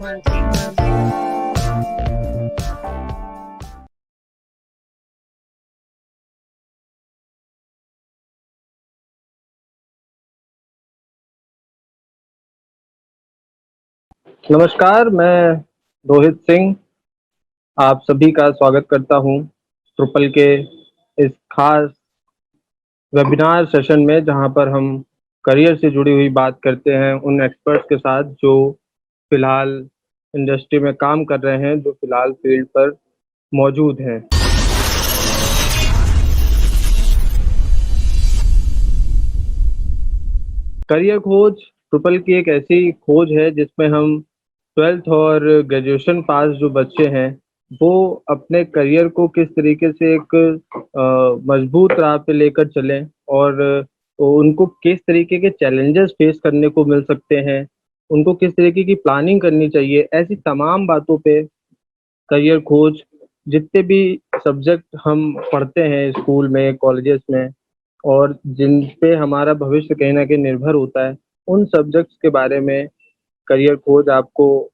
नमस्कार, मैं रोहित सिंह आप सभी का स्वागत करता हूँ ट्रिपल के इस खास वेबिनार सेशन में जहाँ पर हम करियर से जुड़ी हुई बात करते हैं उन एक्सपर्ट्स के साथ जो फिलहाल इंडस्ट्री में काम कर रहे हैं, जो फिलहाल फील्ड पर मौजूद हैं। करियर खोज ट्रिपल की एक ऐसी खोज है जिसमें हम 12th और ग्रेजुएशन पास जो बच्चे हैं वो अपने करियर को किस तरीके से एक मजबूत राह पे लेकर चलें और उनको किस तरीके के चैलेंजेस फेस करने को मिल सकते हैं, उनको किस तरीके की प्लानिंग करनी चाहिए, ऐसी तमाम बातों पे करियर खोज जितने भी सब्जेक्ट हम पढ़ते हैं स्कूल में, कॉलेजेस में और जिन पे हमारा भविष्य कहीं न कहीं निर्भर होता है, उन सब्जेक्ट्स के बारे में करियर खोज आपको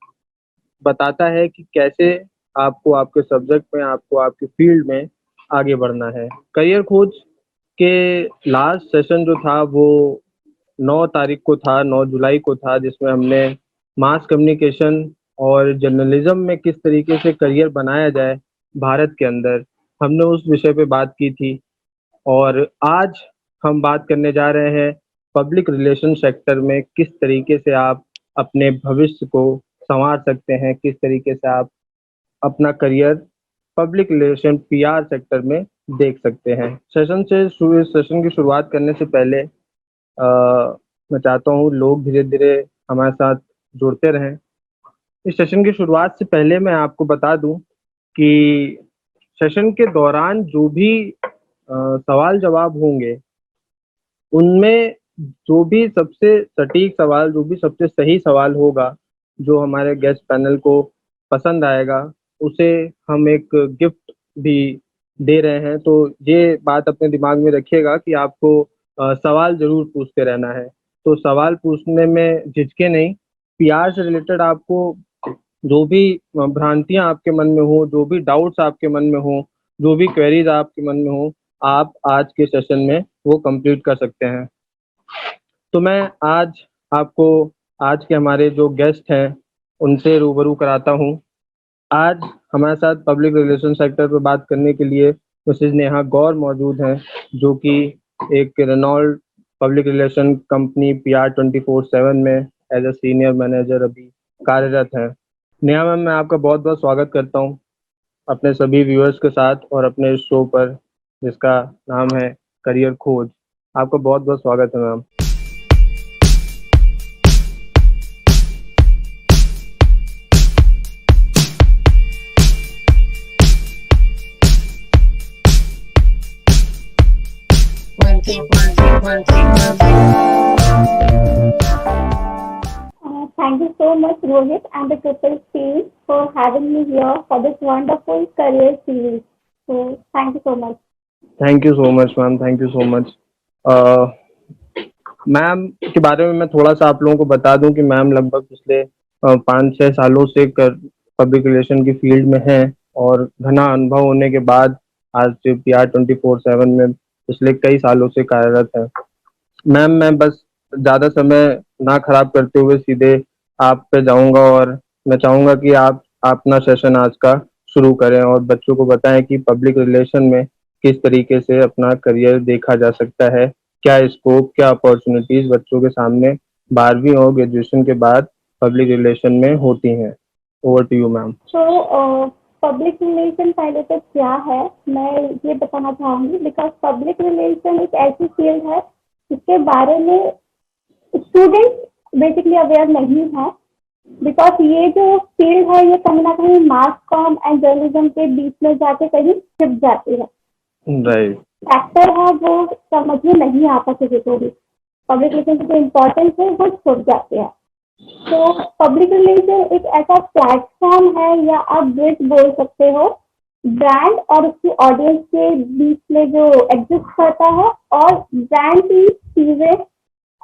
बताता है कि कैसे आपको आपके सब्जेक्ट में, आपको आपकी फील्ड में आगे बढ़ना है। करियर खोज के लास्ट सेशन जो था वो 9 तारीख को था, 9 जुलाई को था जिसमें हमने मास कम्युनिकेशन और जर्नलिज़्म में किस तरीके से करियर बनाया जाए भारत के अंदर, हमने उस विषय पे बात की थी। और आज हम बात करने जा रहे हैं पब्लिक रिलेशन सेक्टर में किस तरीके से आप अपने भविष्य को संवार सकते हैं, किस तरीके से आप अपना career public relation PR sector में देख सकते हैं। सेशन की शुरुआत करने से पहले मैं चाहता हूँ लोग धीरे-धीरे हमारे साथ जुड़ते रहें। इस सेशन की शुरुआत से पहले मैं आपको बता दूँ कि सेशन के दौरान जो भी सवाल-जवाब होंगे, उनमें जो भी सबसे सटीक सवाल, जो भी सबसे सही सवाल होगा, जो हमारे गेस्ट पैनल को पसंद आएगा, उसे हम एक गिफ्ट भी दे रहे हैं। तो ये बात अपने दिमाग में रखिएगा कि आपको सवाल ज़रूर पूछते रहना है। तो सवाल पूछने में झिझकें नहीं, पीआर से रिलेटेड आपको जो भी भ्रांतियाँ आपके मन में हों, जो भी डाउट्स आपके मन में हों, जो भी क्वेरीज़ आपके मन में हों, आप आज के सेशन में वो कंप्लीट कर सकते हैं। तो मैं आज आपको आज के हमारे जो गेस्ट हैं, उनसे रूबरू कराता हूँ। आज हमारे साथ पब्लिक रिलेशन सेक्टर पे बात करने के लिए मिसेज़ नेहा गौर मौजूद हैं, जो कि एक Reynold public relation company PR 24/7 में एज़ अ सीनियर मैनेजर अभी कार्यरत हैं। नेहा मैम, मैं आपका बहुत-बहुत स्वागत करता हूँ, अपने सभी व्यूअर्स के साथ और अपने इस शो पर जिसका नाम है करियर खोज। आपका बहुत-बहुत स्वागत है ma'am. Thank you so much, Rohit and the Triple team for having me here for this wonderful career series. So, thank you so much. Thank you so much ma'am, thank you so much. Ma'am के बारे में मैं थोड़ा-सा आप लोगों को बता दूँ कि मैम लगभग पिछले 5-6 सालों से पब्लिक रिलेशन की फील्ड में हैं और घना अनुभव होने के बाद आज पीआर 24/7 में पिछले कई सालों से कार्यरत हैं। मैम, मैं बस ज़्यादा समय ना खराब करते हुए सीधे आप पे जाऊँगा और मैं चाहूँगा कि आप अपना सेशन आज का शुरू करें और बच्चों को बताएँ कि पब्लिक रिलेशन में किस तरीके से अपना करियर देखा जा सकता है, क्या स्कोप, क्या अपॉर्च्युनिटीज़ बच्चों के सामने 12वीं और ग्रेजुएशन के बाद पब्लिक रिलेशन में होती हैं। Over to you ma'am. तो पब्लिक रिलेशन पहले तो क्या है, मैं ये बताना चाहूँगी बिकॉज पब्लिक रिलेशन एक ऐसी फील्ड है जिसके बारे में स्टूडेंट बेसिकली अवेयर नहीं है बिकॉज ये जो फील्ड है ये कहीं ना कहीं मास कॉम एंड जर्नलिज्म के बीच में जाके कहीं छिप जाती है। राइट। फैक्टर है वो समझ में नहीं आता किसी को भी, पब्लिक रिलेशन की जो इम्पोर्टेंस है वो छूट जाते हैं। तो पब्लिक रिलेशन एक ऐसा प्लेटफॉर्म है या आप ब्रिज बोल सकते हो ब्रांड और उसकी ऑडियंस के बीच में जो एग्जिस्ट करता है और ब्रांड की चीजें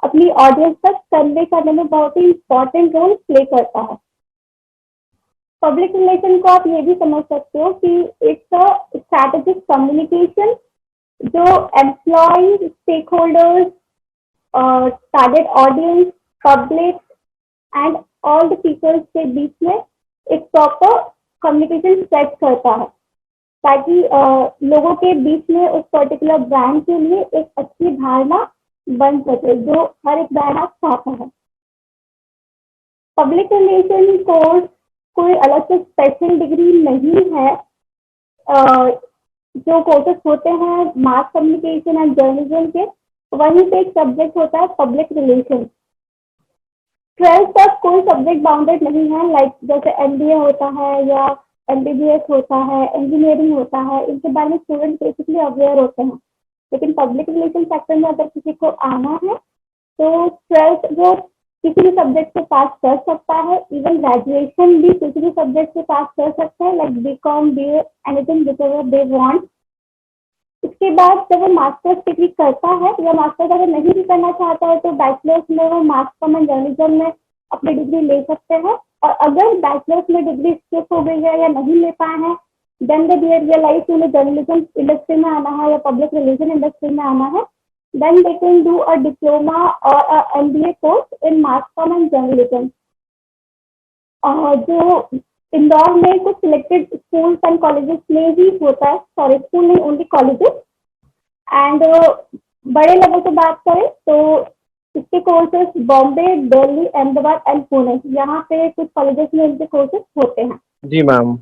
अपनी ऑडियंस तक कन्वे करने में बहुत ही इम्पोर्टेंट रोल प्ले करता है। पब्लिक रिलेशन को आप ये भी समझ सकते हो कि इट्स अ स्ट्रैटेजिक कम्युनिकेशन जो employ, stakeholders, target audience, public and all the peoples के बीच में एक प्रॉपर कम्युनिकेशन सेट करता है, ताकि लोगों के बीच में उस पर्टिकुलर ब्रांड के लिए एक अच्छी धारणा बन सके जो हर एक ब्रांड आप चाहता है। पब्लिक रिलेशन कोर्स कोई अलग से स्पेशल डिग्री नहीं है। जो कोर्सेस होते हैं मास कम्युनिकेशन एंड जर्नलिज्म के, वहीं पे एक सब्जेक्ट होता है पब्लिक रिलेशन। 12th तक कोई सब्जेक्ट बाउंडेड नहीं है, लाइक जैसे एमबीए होता है या एमबीबीएस होता है, इंजीनियरिंग होता है, इनके बारे में स्टूडेंट बेसिकली अवेयर होते हैं। लेकिन पब्लिक रिलेशन सेक्टर में अगर किसी को आना है तो 12th वो किसी भी सब्जेक्ट से पास कर सकता है, इवन ग्रेजुएशन भी किसी भी सब्जेक्ट से पास कर सकता है, like BCom, BA, anything whichever they want. इसके बाद जब वो मास्टर्स डिग्री करता है या मास्टर्स अगर नहीं भी करना चाहता है तो बैचलर्स में वो मास कॉम एंड जर्नलिज्म में अपनी डिग्री ले सकते हैं। और अगर बैचलर्स में डिग्री स्किप हो गई है या नहीं ले पाए हैं, देन दे रियलाइज उन्हें जर्नलिज्म इंडस्ट्री में आना है या पब्लिक रिलेशन इंडस्ट्री में आना है, then they can do a diploma or a MBA course in mass comm and journalism. जो इंदौर में कुछ सिलेक्टेड स्कूल्स एंड कॉलेजेस में ही होता है, सॉरी स्कूल नहीं, ओनली कॉलेजेस। एंड बड़े लेवल पे बात करें तो इसके कोर्सेस बॉम्बे, दिल्ली, अहमदाबाद एंड पुणे, यहाँ पे कुछ कॉलेजेस में इनके कोर्सेस होते हैं। जी मैम,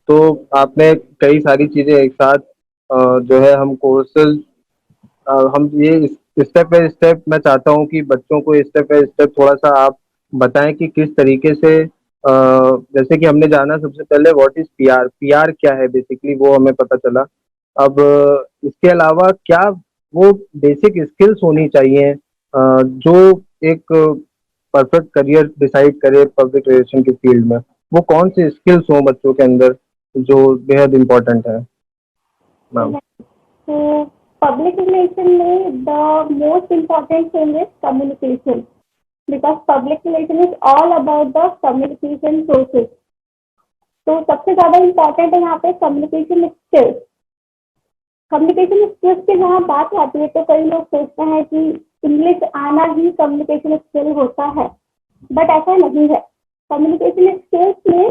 तो आपने कई सारी चीज़ें एक साथ जो है हम कोर्सेज हम ये स्टेप बाय स्टेप मैं चाहता हूँ कि बच्चों को स्टेप बाय स्टेप थोड़ा सा आप बताएं कि किस तरीके से जैसे कि हमने जाना सबसे पहले व्हाट इज पीआर, पीआर क्या है बेसिकली वो हमें पता चला। अब इसके अलावा क्या वो बेसिक स्किल्स होनी चाहिए जो एक परफेक्ट करियर डिसाइड करे पब्लिक रिलेशन के फील्ड में, वो कौन से स्किल्स हों बच्चों के अंदर जो बेहद इम्पोर्टेंट है मैम? तो पब्लिक रिलेशन में the most important thing is communication, because public relation is all about the communication process. तो सबसे ज्यादा इम्पोर्टेंट है यहाँ पे कम्युनिकेशन स्किल्स। कम्युनिकेशन स्किल्स की जहाँ बात आती है तो कई लोग सोचते हैं कि इंग्लिश आना ही कम्युनिकेशन स्किल होता है, बट ऐसा नहीं है। कम्युनिकेशन स्किल्स में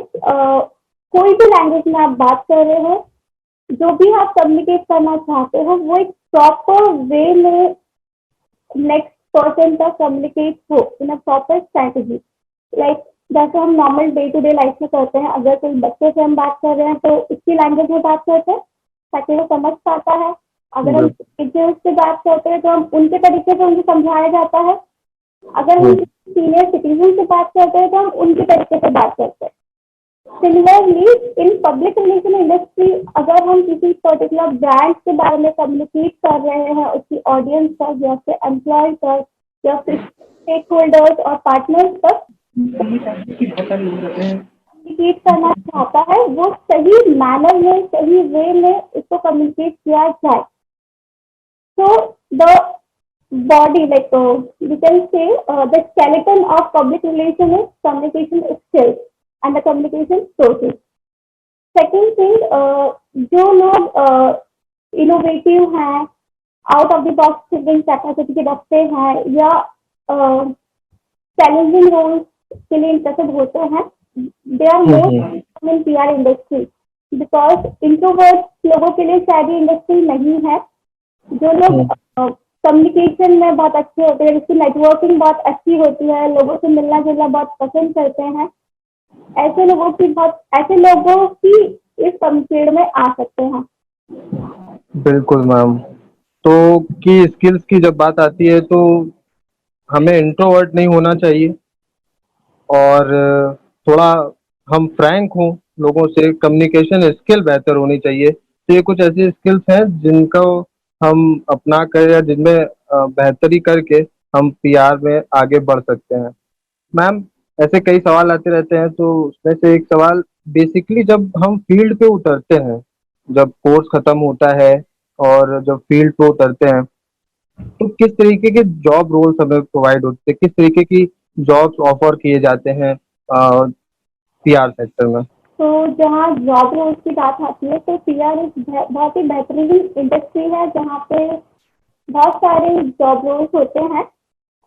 कोई भी लैंग्वेज में आप बात कर रहे हो, जो भी आप कम्युनिकेट करना चाहते हो वो एक प्रॉपर वे में नेक्स्ट पर्सन तक कम्युनिकेट हो in a proper strategy. Like जैसे हम normal day to day life में करते हैं, अगर कोई बच्चे से हम बात कर रहे हैं तो उसकी लैंग्वेज में बात करते हैं ताकि वो समझ पाता है। अगर हम टीचर्स से बात करते हैं तो हम उनके तरीके से उनको समझाया जाता है। अगर हम सीनियर सिटीजन से बात करते हैं तो हम उनके तरीके से बात करते हैं। Similarly in public relation industry, अगर हम किसी पर्टिकुलर ब्रांड के बारे में कम्युनिकेट कर रहे हैं उसकी ऑडियंस तक या फिर एम्प्लॉय तक या फिर स्टेक होल्डर्स और पार्टनर्स तक कम्युनिकेट करना चाहता है, वो सही मैनर में, सही वे में इसको कम्युनिकेट किया जाए। So the body, like we can say the skeleton of public relation is communication skills and the communication sources. Second thing, जो लोग इनोवेटिव हैं, out of the box thinking capacity के रखते हैं या चैलेंजिंग रोल्स के लिए इंटरेस्टेड होते हैं, they are most in PR industry, because introvert लोगों के लिए शायद ये इंडस्ट्री नहीं है। जो लोग कम्युनिकेशन में बहुत अच्छे होते हैं, जिसकी नेटवर्किंग बहुत अच्छी होती है, लोगों से मिलना जुलना बहुत पसंद करते हैं, ऐसे लोगों की इस फील्ड में आ सकते हैं। बिल्कुल मैम। तो की स्किल्स की जब बात आती है तो हमें इंट्रोवर्ट नहीं होना चाहिए और थोड़ा हम फ्रैंक हों लोगों से, कम्युनिकेशन स्किल बेहतर होनी चाहिए। तो ये कुछ ऐसी स्किल्स हैं जिनको हम अपना कर या जिनमें बेहतरी करके हम पीआर में आगे बढ़ सकते हैं। मैम ऐसे कई सवाल आते रहते हैं, तो उसमें से एक सवाल बेसिकली जब हम फील्ड पे उतरते हैं, जब कोर्स खत्म होता है और जब फील्ड पे उतरते हैं तो किस तरीके के जॉब रोल्स हमें प्रोवाइड होते हैं, किस तरीके की जॉब्स ऑफर किए जाते हैं पीआर सेक्टर में? तो जहाँ जॉब रोल्स की बात आती है तो पीआर एक बहुत ही बेहतरीन इंडस्ट्री है जहाँ पे बहुत सारे जॉब रोल्स होते हैं,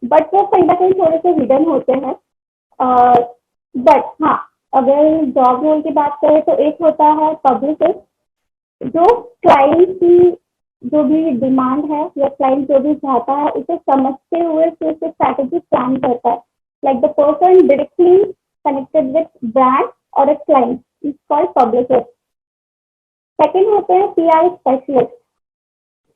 बट वो कहीं ना कहीं थोड़े से हिडन होते हैं। बट हाँ, अगर जॉब रोल की बात करें तो एक होता है पब्लिसिस्ट, जो क्लाइंट की जो भी डिमांड है या क्लाइंट जो भी चाहता है उसे समझते हुए फिर से स्ट्रैटेजी प्लान करता है। Like the person directly connected with brand और a client is called publicist. Second होते हैं पीआर स्पेशलिस्ट।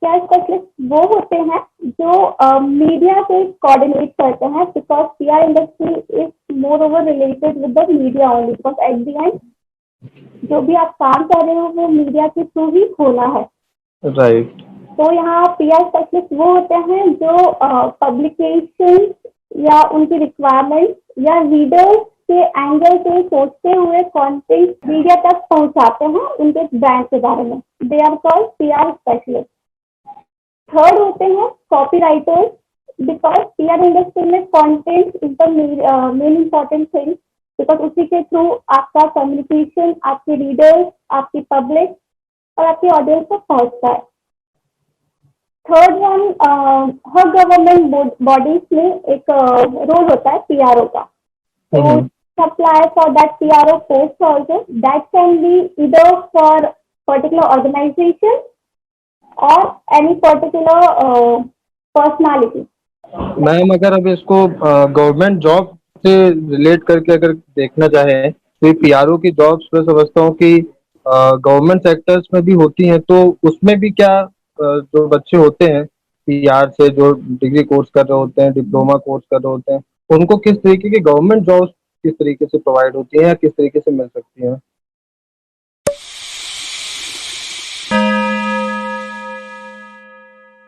पीआर स्पेशलिस्ट वो होते हैं जो मीडिया से कोऑर्डिनेट करते हैं, because PR industry is more over related with the media only, because at the and जो भी आप काम कर रहे हो वो मीडिया के थ्रू ही होना है। राइट। तो यहाँ पीआर स्पेशलिस्ट वो होते हैं जो पब्लिकेशन या उनकी रिक्वायरमेंट या रीडर्स के एंगल से सोचते हुए कंटेंट मीडिया तक पहुंचाते हैं उनके ब्रांड के बारे में। They are called PR specialist. Third होते हैं कॉपीराइटर्स, बिकॉज पीआर इंडस्ट्री में content is the main important thing, because उसी के थ्रू आपका कम्युनिकेशन आपके रीडर्स, आपकी पब्लिक और आपकी ऑडियंस तक पहुंचता है। थर्ड वन, हर गवर्नमेंट बॉडीज में एक रोल होता है पीआरओ का। तो apply for that PRO post also, that can be either for particular organization or any particular personality. Ma'am अगर अब इसको गवर्नमेंट जॉब से रिलेट करके अगर देखना चाहे तो ये पीआरओ की जॉब्स मैं समझता हूँ कि गवर्नमेंट सेक्टर्स में भी होती हैं, तो उसमें भी क्या जो बच्चे होते हैं पीआर से जो डिग्री कोर्स कर रहे होते हैं, डिप्लोमा कोर्स कर रहे होते हैं, उनको किस तरीके की गवर्नमेंट जॉब्स किस तरीके से प्रोवाइड होती हैं या किस तरीके से मिल सकती हैं?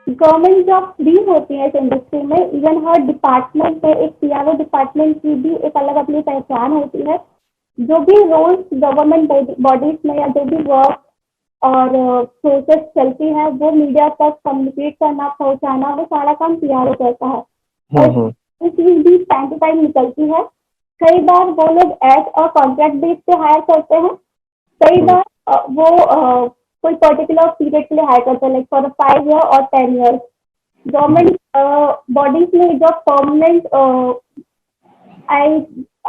गवर्नमेंट जॉब भी होती है इस इंडस्ट्री में। इवन हर डिपार्टमेंट में एक पीआरओ डिपार्टमेंट की भी एक अलग अपनी पहचान होती है। जो भी रोल्स गवर्नमेंट बॉडीज में या जो भी वर्क और प्रोसेस चलती है वो मीडिया तक कम्युनिकेट करना, पहुंचाना, वो सारा काम पीआरओ करता है। और ये चीज भी टाइम टू टाइम निकलती है। कई बार वो लोग एज अ कॉन्ट्रैक्ट बेस पे हायर करते हैं, कई बार वो कोई पर्टिकुलर पीरियड के लिए हायर करते हैं, लाइक फॉर 5 ईयर और 10 ईयर्स। गवर्नमेंट बॉडीज में जब permanent I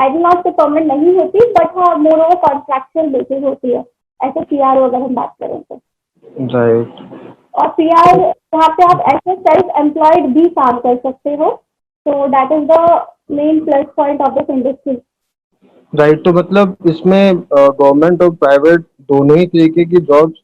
I will not से परमानेंट नहीं होती, बट हाँ मोर ओवर कॉन्ट्रैक्चुअल बेसिस होती है, ऐसे पीआर अगर हम बात करें तो। राइट। और पीआर यहाँ पे आप ऐसे सेल्फ एम्प्लॉयड भी काम कर सकते हो, तो that is the main plus point of this industry. Right, तो मतलब इसमें गवर्नमेंट और प्राइवेट दोनों ही तरीके की जॉब्स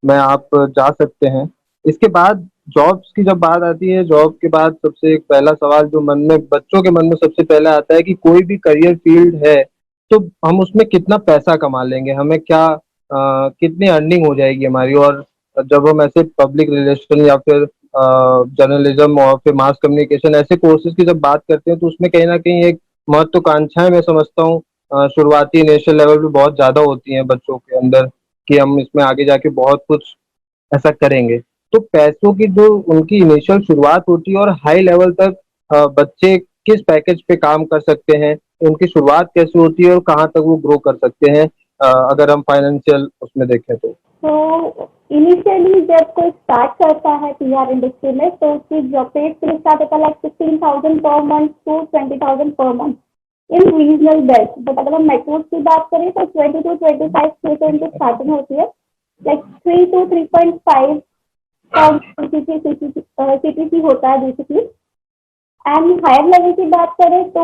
में आप जा सकते हैं। इसके बाद जॉब्स की जब बात आती है, जॉब के बाद सबसे एक पहला सवाल जो मन में बच्चों के मन में सबसे पहले आता है कि कोई भी करियर फील्ड है तो हम उसमें कितना पैसा कमा लेंगे, हमें क्या कितनी अर्निंग हो जाएगी हमारी। और जब हम ऐसे पब्लिक रिलेशन या फिर जर्नलिज्म और फिर मास कम्युनिकेशन ऐसे कोर्सेज की जब बात करते हैं तो उसमें कहीं ना कहीं एक महत्वाकांक्षाएं मैं समझता हूँ शुरुआती इनिशियल लेवल पे बहुत ज्यादा होती हैं बच्चों के अंदर कि हम इसमें आगे जाके बहुत कुछ ऐसा करेंगे। तो पैसों की जो उनकी इनिशियल शुरुआत होती है और हाई लेवल तक बच्चे किस पैकेज पे काम कर सकते हैं, उनकी शुरुआत कैसे होती है और कहाँ तक वो ग्रो कर सकते हैं अगर हम फाइनेंशियल उसमें देखें तो। तो इनिशियली जब कोई स्टार्ट करता है पीआर इंडस्ट्री में तो उसकी जॉब पे स्टार्ट होता है लाइक 15,000 पर मंथ टू 20,000 पर month in regional belt. But अगर हम मेट्रोज की बात करें तो 20 to 25 से इनकी स्टार्टिंग होती है, लाइक 3 to 3.5 सीटीसी होता है बेसिकली। एंड हायर लेवल की बात करें तो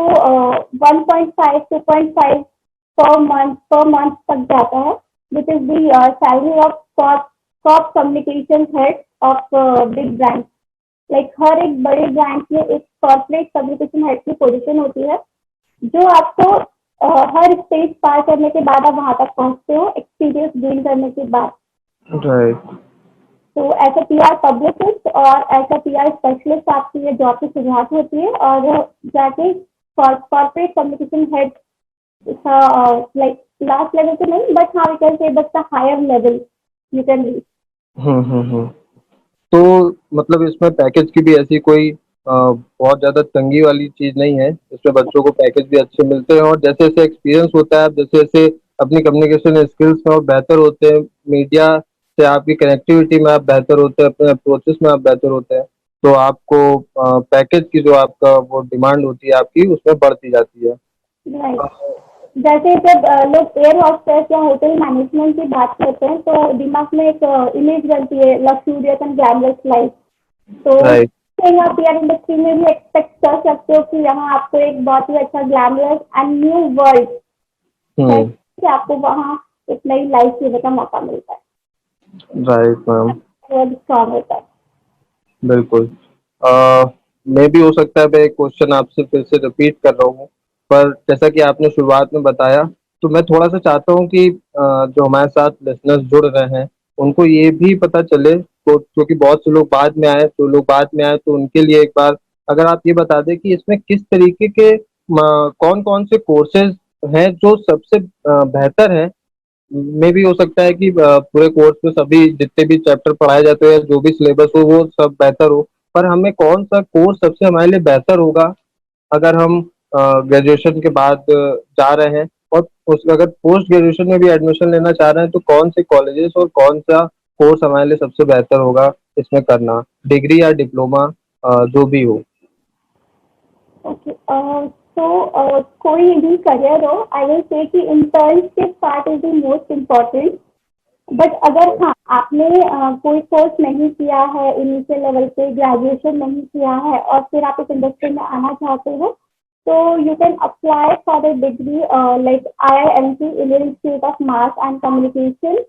1.5 2.5 पर मंथ तक जाता है, which is the salary of top communication head of big brands. Like हर एक बड़े ब्रांड में एक कॉर्पोरेट कम्युनिकेशन हेड की पोजीशन होती है जो आपको हर स्टेज पार करने के बाद आप वहां तक पहुंचते हो एक्सपीरियंस गेन करने के बाद। राइट। तो ऐसा पीआर पब्लिसिस्ट और ऐसा पीआर स्पेशलिस्ट आपकी ये जॉब की शुरुआत होती है और जाके corporate communication head like last level तो नहीं, बट हाँ we can say that's the higher level you can reach. तो मतलब इसमें पैकेज की भी ऐसी कोई बहुत ज़्यादा तंगी वाली चीज़ नहीं है। इसमें बच्चों को पैकेज भी अच्छे मिलते हैं और जैसे-जैसे एक्सपीरियंस होता है, आप जैसे-जैसे अपनी कम्युनिकेशन स्किल्स में और बेहतर होते हैं, मीडिया से आपकी कनेक्टिविटी में आप बेहतर होते हैं, अपने अप्रोचेस में आप बेहतर होते हैं, तो आपको पैकेज की जो आपका वो डिमांड होती है आपकी, उसमें बढ़ती जाती है। राइट। जैसे जब लोग एयर हॉस्टेस या होटल मैनेजमेंट की बात करते हैं तो दिमाग में एक इमेज बनती है लक्सूरियस एंड ग्लैमरस लाइफ। तो राइट। आप एयर इंडस्ट्री में भी एक्सपेक्ट कर सकते हो कि यहाँ आपको एक बहुत ही अच्छा ग्लैमरस एंड न्यू वर्ल्ड है हुँ, कि आपको वहाँ एक नई लाइफ जीने का मौका मिलता है। Right ma'am. बहुत स्ट्रांग होता है। बिल्कुल। मे भी हो सकता है मैं एक क्वेश्चन आपसे फिर से रिपीट कर रहा हूँ, पर जैसा कि आपने शुरुआत में बताया, तो मैं थोड़ा-सा चाहता हूँ कि जो हमारे साथ लिसनर्स जुड़ रहे हैं, उनको ये भी पता चले तो क्योंकि बहुत से लोग बाद में आए, तो लोग बाद में आए तो उनके लिए एक बार अगर आप ये बता दें कि इसमें किस तरीके के कौन-कौन से कोर्सेज़ हैं जो सबसे बेहतर हैं मे भी हो सकता है कि पूरे कोर्स में सभी जितने भी चैप्टर पढ़ाए जाते हैं, जो भी सिलेबस हो वो सब बेहतर हो। पर हमें कौन-सा कोर्स सबसे हमारे लिए बेहतर होगा अगर हम ग्रेजुएशन के बाद जा रहे हैं और उस अगर पोस्ट ग्रेजुएशन में भी एडमिशन लेना चाह रहे हैं तो कौन से कॉलेजेस और कौन-सा कोर्स हमारे लिए सबसे बेहतर होगा इसमें करना? डिग्री या डिप्लोमा जो भी हो? ओके। तो कोई भी करियर हो, आई विल से कि internship part is the most important. But अगर हाँ आपने कोई कोर्स नहीं किया है इनिशियल लेवल पे, ग्रेजुएशन नहीं किया है और फिर आप इस इंडस्ट्री में आना चाहते हो, तो you can apply for the degree like IIMC, Indian institute of mass and communication,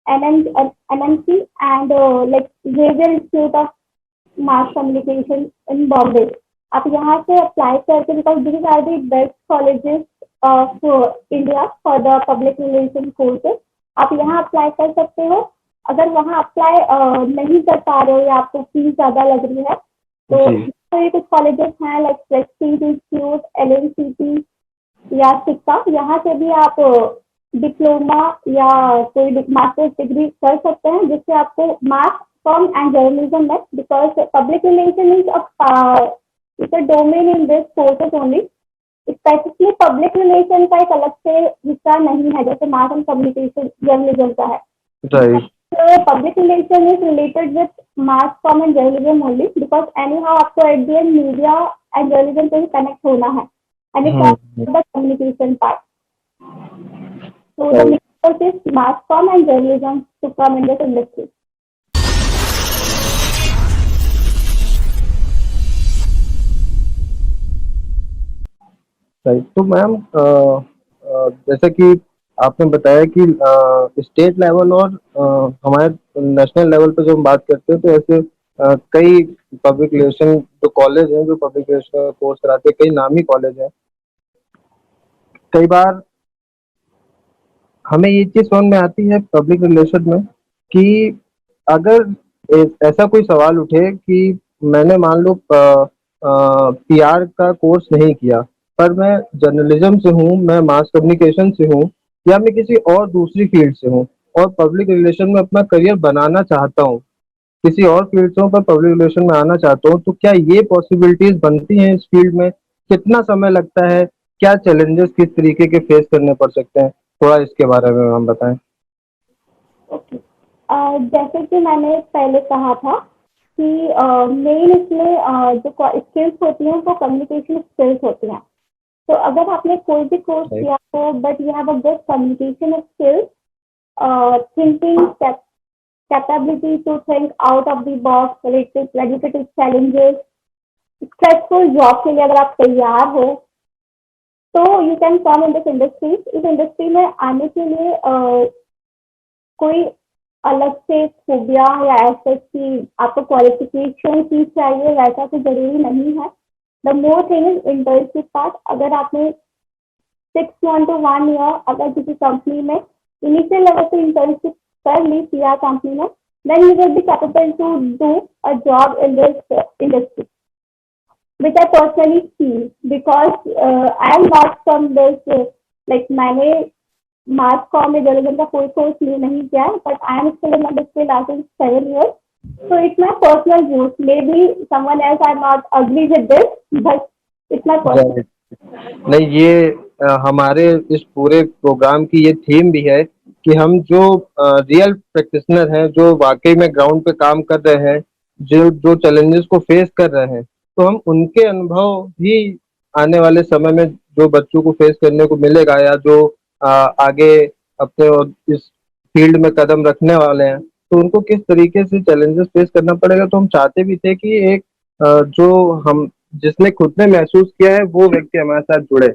NMC and like Xavier institute of mass communication in Bombay. आप यहाँ से अप्लाई करके, because these are the best colleges of India for the public relation courses. आप यहाँ apply कर सकते हो। अगर वहाँ अप्लाई नहीं कर पा रहे हो या आपको फीस ज़्यादा लग रही है जी, तो ये कुछ कॉलेजेस हैं लाइक प्रेस्टीज इंस्टीट्यूट, LNCT या सिक्का। यहाँ से भी आप डिप्लोमा या कोई मास्टर्स डिग्री कर सकते हैं जिससे आपको मास कॉम एंड जर्नलिज्म में, because public relation is it's a domain in this courses only. Specifically public relation का एक अलग से हिस्सा नहीं है जैसे मास एंड कम्युनिकेशन जर्नलिज्म का है। Right, public relation is related with mass com and journalism only, because anyhow आपको at the end media and journalism से ही कनेक्ट होना है and it's hmm, hmm, all the communication part. So the right. main purpose is mass comm and journalism to come in this industry. Right तो ma'am जैसा कि आपने बताया कि स्टेट लेवल और हमारे नेशनल लेवल पे जब हम बात करते हैं तो ऐसे कई पब्लिक रिलेशन जो कॉलेज हैं जो पब्लिक रिलेशन का कोर्स कराते हैं कई नामी कॉलेज हैं कई बार हमें ये चीज समझ में आती है पब्लिक रिलेशन में कि अगर ऐसा कोई सवाल उठे कि मैंने मान लो PR का कोर्स नहीं किया पर मैं जर्नलिज्म से हूँ मैं मास कम्युनिकेशन से हूँ या मैं किसी और दूसरी फील्ड से हूँ और पब्लिक रिलेशन में अपना करियर बनाना चाहता हूँ किसी और फील्ड से हूँ पर पब्लिक रिलेशन में आना चाहता हूँ तो क्या ये पॉसिबिलिटीज बनती हैं इस फील्ड में कितना समय लगता है क्या चैलेंजेस किस तरीके के फेस करने पड़ सकते हैं थोड़ा इसके बारे में हम बताएं। ओके। जैसे कि मैंने पहले कहा था कि मेन इसमें जो स्किल्स होती हैं वो कम्युनिकेशन स्किल्स होती हैं। तो अगर आपने कोई भी कोर्स राइट। किया हो but you have a good communication skills, thinking capability to think out of the box, ready to take challenges, stressful job के लिए अगर आप तैयार हो तो you can come in this industry. इस इंडस्ट्री में आने के लिए कोई अलग से खूबियाँ या ऐसे कि आपको क्वालिफिकेशन की चाहिए वैसा तो जरूरी नहीं है। The more thing is internship part. अगर आपने 6 month to 1 year अगर किसी कंपनी में इनिशियल लेवल पे इंटर्नशिप कर ली PR कंपनी में, then you will be capable to do a job in this industry, which I personally feel because I am not from this like मैंने मास com में journalism का कोई course नहीं किया है but I am still in this field after 7 years। So it's my personal views. Maybe someone else are not agree with this, but it's my personal. Right. नहीं, ये हमारे इस पूरे प्रोग्राम की ये थीम भी है कि हम जो रियल प्रैक्टिशनर हैं, जो वाकई में ग्राउंड पे काम कर रहे हैं, जो जो चैलेंजेस को फेस कर रहे हैं, तो हम उनके अनुभव ही आने वाले समय में जो बच्चों को फेस करने को मिलेगा, या जो आगे अपने और इस फील्ड में कदम रखने वाले हैं, तो उनको किस तरीके से चैलेंजेस फेस करना पड़ेगा। तो हम चाहते भी थे कि एक जो हम जिसने खुद ने महसूस किया है वो व्यक्ति हमारे साथ जुड़े।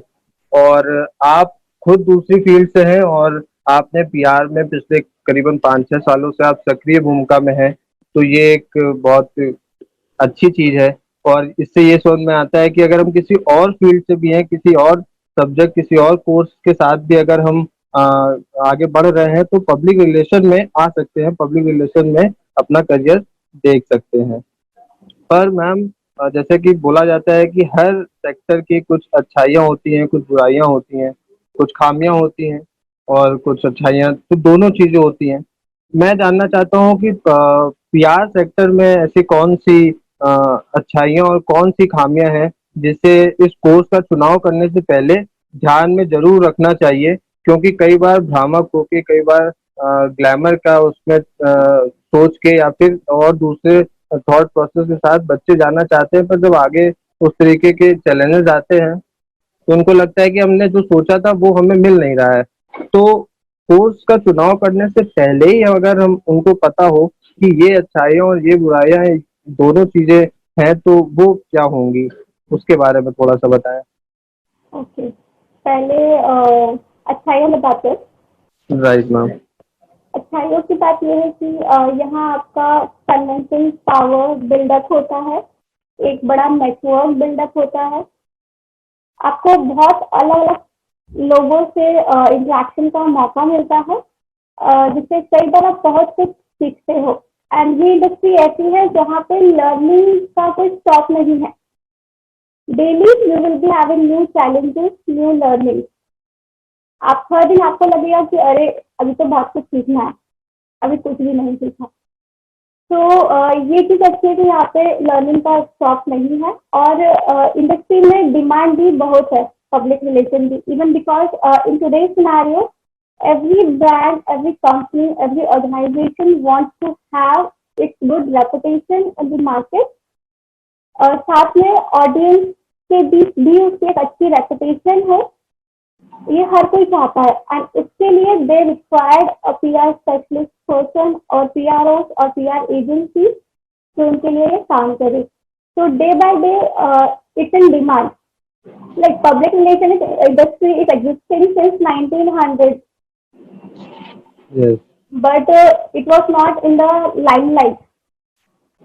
और आप खुद दूसरी फील्ड से हैं और आपने पीआर में पिछले करीबन 5-6 सालों से आप सक्रिय भूमिका में हैं, तो ये एक बहुत अच्छी चीज है। और इससे ये समझ में आता है कि अगर हम किसी और फील्ड से भी हैं, किसी और सब्जेक्ट, किसी और कोर्स के साथ भी अगर हम आ, आगे बढ़ रहे हैं, तो पब्लिक रिलेशन में आ सकते हैं, पब्लिक रिलेशन में अपना करियर देख सकते हैं। पर मैम, जैसे कि बोला जाता है कि हर सेक्टर की कुछ अच्छाइयाँ होती हैं, कुछ बुराइयाँ होती हैं, कुछ खामियाँ होती हैं और कुछ अच्छाइयाँ, तो दोनों चीज़ें होती हैं। मैं जानना चाहता हूँ कि पीआर सेक्टर में ऐसी कौन-सी अच्छाइयाँ और कौन-सी खामियाँ हैं, जिसे इस कोर्स का चुनाव करने से पहले ध्यान में ज़रूर रखना चाहिए? क्योंकि कई बार भ्रामक होके, कई बार ग्लैमर का उसमें सोच के या फिर और दूसरे थॉट प्रोसेस के साथ बच्चे जाना चाहते हैं, पर जब आगे उस तरीके के चैलेंजेस आते हैं, तो उनको लगता है कि हमने जो सोचा था वो हमें मिल नहीं रहा है। तो कोर्स का चुनाव करने से पहले ही अगर हम उनको पता हो कि ये अच्छाइयाँ और ये बुराइयाँ हैं, दोनों चीज़ें हैं, तो वो क्या होंगी? उसके बारे में थोड़ा-सा बताएँ। ओके, पहले अच्छाइयाँ बताते हैं। Right ma'am. अच्छाइयों की बात ये है कि यहाँ आपका कन्विंसिंग पावर बिल्डअप होता है, एक बड़ा नेटवर्क बिल्डअप होता है, आपको बहुत अलग-अलग लोगों से इंटरेक्शन का मौका मिलता है, जिससे कई बार आप बहुत कुछ सीखते हो। एंड ये इंडस्ट्री ऐसी है जहाँ पे लर्निंग का कोई स्टॉप नहीं है। Daily you will be having new challenges, new learning. आप हर दिन आपको लगेगा कि अरे अभी तो बहुत कुछ सीखना है, अभी कुछ भी नहीं सीखा। तो ये चीज़ अच्छी है कि यहाँ पे लर्निंग का स्टॉप नहीं है, और इंडस्ट्री में डिमांड भी बहुत है पब्लिक रिलेशन की, even because in today's scenario every brand, every company, every organization wants to have its good reputation in the market, और साथ में ऑडियंस के बीच भी उसकी एक अच्छी रेपुटेशन है, ये हर कोई चाहता है। एंड उसके लिए they required a PR specialist person और पीआरओ और पीआर एजेंसी जो उनके लिए ये काम करे। तो day by day it's in demand. Like public relation industry is existing since 1900, yes. but it was not in the limelight.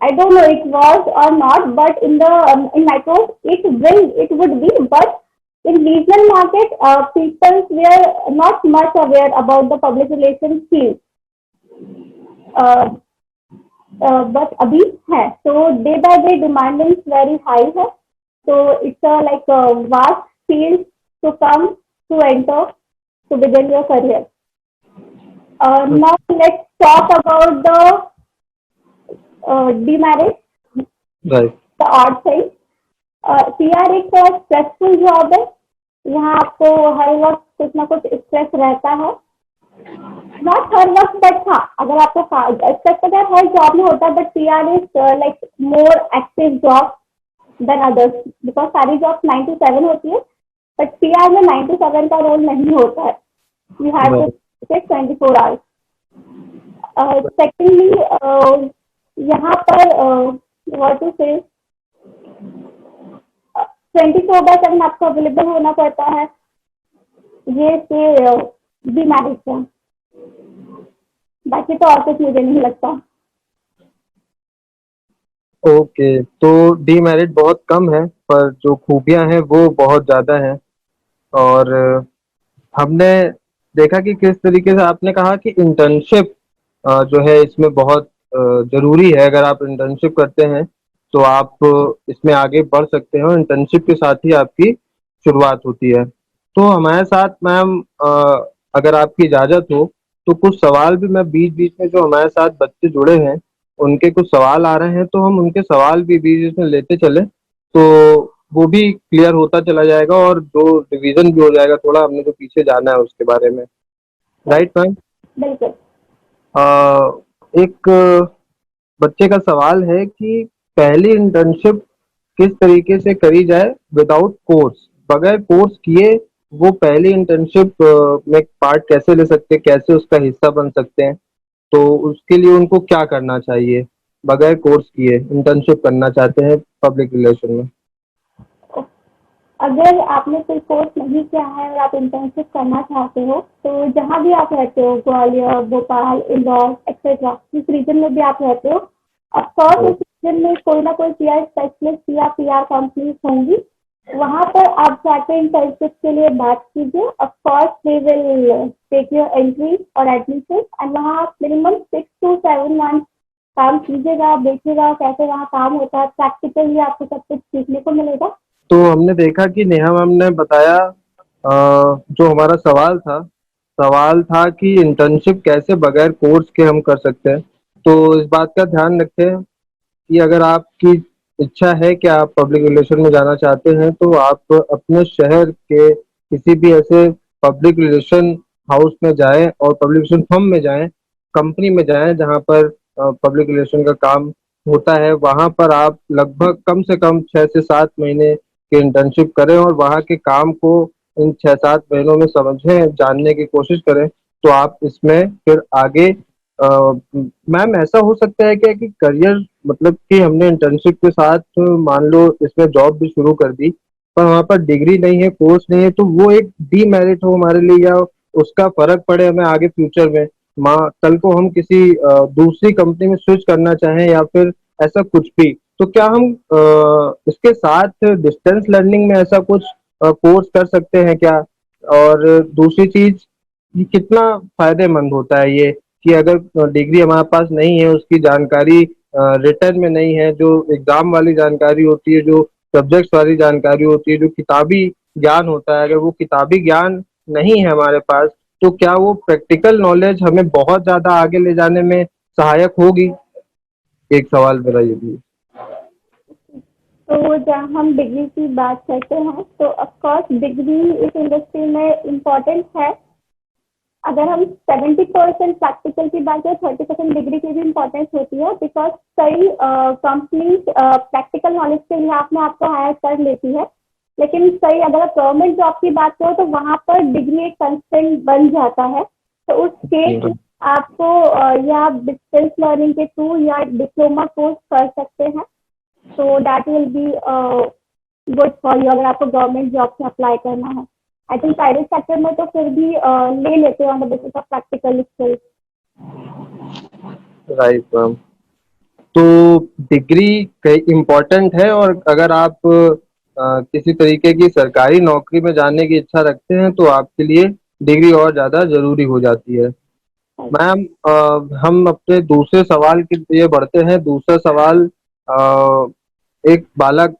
I don't know it was or not, but in the in metros it would be, but in regional market people were not much aware about the public relations field. Uh, but अभी है, so day by day demand is very high है, so it's a like a vast field to come to enter to begin your career. Now let's talk about the demerit, right. the odd side. PR एक stressful job है, यहाँ आपको हर वक्त कुछ ना कुछ stress रहता है। नॉट हर वक्त, बट हाँ, अगर आपको स्ट्रेस तो हर जॉब में होता है, but PR is like more active job than others, because सारी जॉब 9 to 7 होती है, बट पीआर में 9 to 7 का रोल नहीं होता है। You have to take 24 hours. Secondly यहाँ पर व्हाट टू से 24/7 आपको अवेलेबल होना पड़ता है, ये से बीमारी से। बाकी तो और कुछ मुझे नहीं लगता। ओके, तो डीमेरिट बहुत कम है, पर जो खूबियाँ हैं वो बहुत ज़्यादा हैं। और हमने देखा कि किस तरीके से आपने कहा कि इंटर्नशिप जो है इसमें बहुत ज़रूरी है। अगर आप इंटर्नशिप करते हैं तो आप इसमें आगे बढ़ सकते हैं, और इंटर्नशिप के साथ ही आपकी शुरुआत होती है। तो हमारे साथ मैम, अगर आपकी इजाज़त हो, तो कुछ सवाल भी मैं बीच बीच में, जो हमारे साथ बच्चे जुड़े हैं, उनके कुछ सवाल आ रहे हैं तो हम उनके सवाल भी बीच बीच में लेते चले, तो वो भी क्लियर होता चला जाएगा और जो रिवीजन भी हो जाएगा थोड़ा हमने जो पीछे जाना है उसके बारे में। Right ma'am? बिल्कुल। एक बच्चे का सवाल है कि पहली इंटर्नशिप किस तरीके से करी जाए विदाउट कोर्स, बगैर कोर्स किए वो पहली इंटर्नशिप में पार्ट कैसे ले सकते हैं, कैसे उसका हिस्सा बन सकते हैं, तो उसके लिए उनको क्या करना चाहिए? बगैर कोर्स किए इंटर्नशिप करना चाहते हैं पब्लिक रिलेशन में। अगर आपने कोई कोर्स नहीं किया है और आप इंटर्नशिप करना चाहते हो, तो जहाँ भी आप रहते हो, ग्वालियर, भोपाल, इंदौर एक्सेट्रा, जिस रीजन में भी आप रहते हो, ऑफकोर्स उस रीजन में कोई ना कोई पीआर स्पेशलिस्ट या पीआर कंपनीज होंगी। वहाँ पर आप जाके इंटर्नशिप के लिए बात कीजिए। Of course they will take your entry और एडमिशन, एंड वहाँ आप मिनिमम 6 to 7 months काम कीजिएगा, देखिएगा कैसे वहाँ काम होता है, प्रैक्टिकली आपको सब कुछ सीखने को मिलेगा। तो हमने देखा कि नेहा मैम ने बताया, जो हमारा सवाल था कि इंटर्नशिप कैसे बगैर कोर्स के हम कर सकते हैं। तो इस बात का ध्यान रखें कि अगर आपकी इच्छा है कि आप पब्लिक रिलेशन में जाना चाहते हैं तो आप अपने शहर के किसी भी ऐसे पब्लिक रिलेशन हाउस में जाएं और पब्लिक रिलेशन फर्म में जाएं, कंपनी में जाएं जहां पर पब्लिक रिलेशन का काम होता है। वहां पर आप लगभग कम से कम 6 से 7 महीने की इंटर्नशिप करें और वहां के काम को इन 6 7 महीनों में समझें, जानने की कोशिश करें, तो आप इसमें फिर आगे मैम ऐसा हो सकता है क्या कि करियर मतलब कि हमने इंटर्नशिप के साथ मान लो इसमें जॉब भी शुरू कर दी, पर वहाँ पर डिग्री नहीं है, कोर्स नहीं है, तो वो एक डीमेरिट हो हमारे लिए, या उसका फर्क पड़े हमें आगे फ्यूचर में, माँ कल को हम किसी दूसरी कंपनी में स्विच करना चाहें या फिर ऐसा कुछ भी, तो क्या हम इसके साथ डिस्टेंस लर्निंग में ऐसा कुछ कोर्स कर सकते हैं क्या? और दूसरी चीज, ये कितना फायदेमंद होता है ये कि अगर डिग्री हमारे पास नहीं है, उसकी जानकारी रिटर्न में नहीं है, जो एग्जाम वाली जानकारी होती है, जो सब्जेक्ट्स वाली जानकारी होती है, जो किताबी ज्ञान होता है, अगर वो किताबी ज्ञान नहीं है हमारे पास, तो क्या वो प्रैक्टिकल नॉलेज हमें बहुत ज्यादा आगे ले जाने में सहायक होगी? एक सवाल मेरा ये भी है। तो जहाँ हम डिग्री की बात करते हैं, तो ऑफकोर्स डिग्री इस इंडस्ट्री में इम्पोर्टेंट है। अगर हम 70% प्रैक्टिकल की बात करें, 30% डिग्री की भी इम्पोर्टेंस होती है, बिकॉज कई कंपनीज प्रैक्टिकल नॉलेज के लिए अपने आपको हायर कर लेती है, लेकिन कई अगर आप गवर्नमेंट जॉब की बात करो तो वहाँ पर डिग्री एक कंस्ट्रेंट बन जाता है। तो उस केस में आपको या डिस्टेंस लर्निंग के थ्रू या डिप्लोमा कोर्स कर सकते हैं, तो that will be good for you अगर आपको गवर्नमेंट जॉब से अप्लाई करना है। आई थिंक प्राइवेट सेक्टर में तो फिर भी ले लेते हैं on the basis of practical skills. Right ma'am. तो डिग्री इम्पोर्टेंट है, और अगर आप किसी तरीके की सरकारी नौकरी में जाने की इच्छा रखते हैं तो आपके लिए डिग्री और ज़्यादा ज़रूरी हो जाती है। मैम, हम अपने दूसरे सवाल के लिए बढ़ते हैं। दूसरा सवाल, एक बालक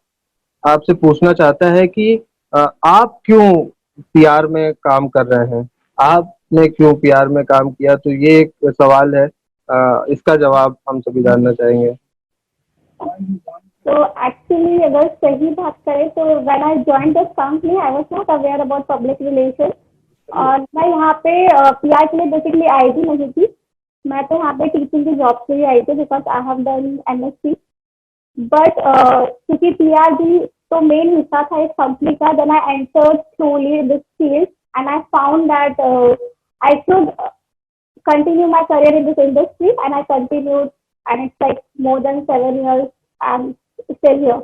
आपसे पूछना चाहता है कि आप क्यों पीआर में काम कर रहे हैं, आपने क्यों पीआर में काम किया? तो ये एक सवाल है, इसका जवाब हम सभी जानना चाहेंगे। तो एक्चुअली अगर सही बात करें तो when I join this company I was not aware about public relation, और मैं यहाँ पे पीआर के लिए बेसिकली आई भी नहीं थी। मैं तो यहाँ पे टीचिंग की जॉब के लिए आई थी, because I have done MSc. But क्योंकि पीआर भी तो मेन हिस्सा था इस कंपनी का, then I entered slowly this field and I found that I should continue my career in this industry, and I continued, and it's like more than 7 years I'm still here,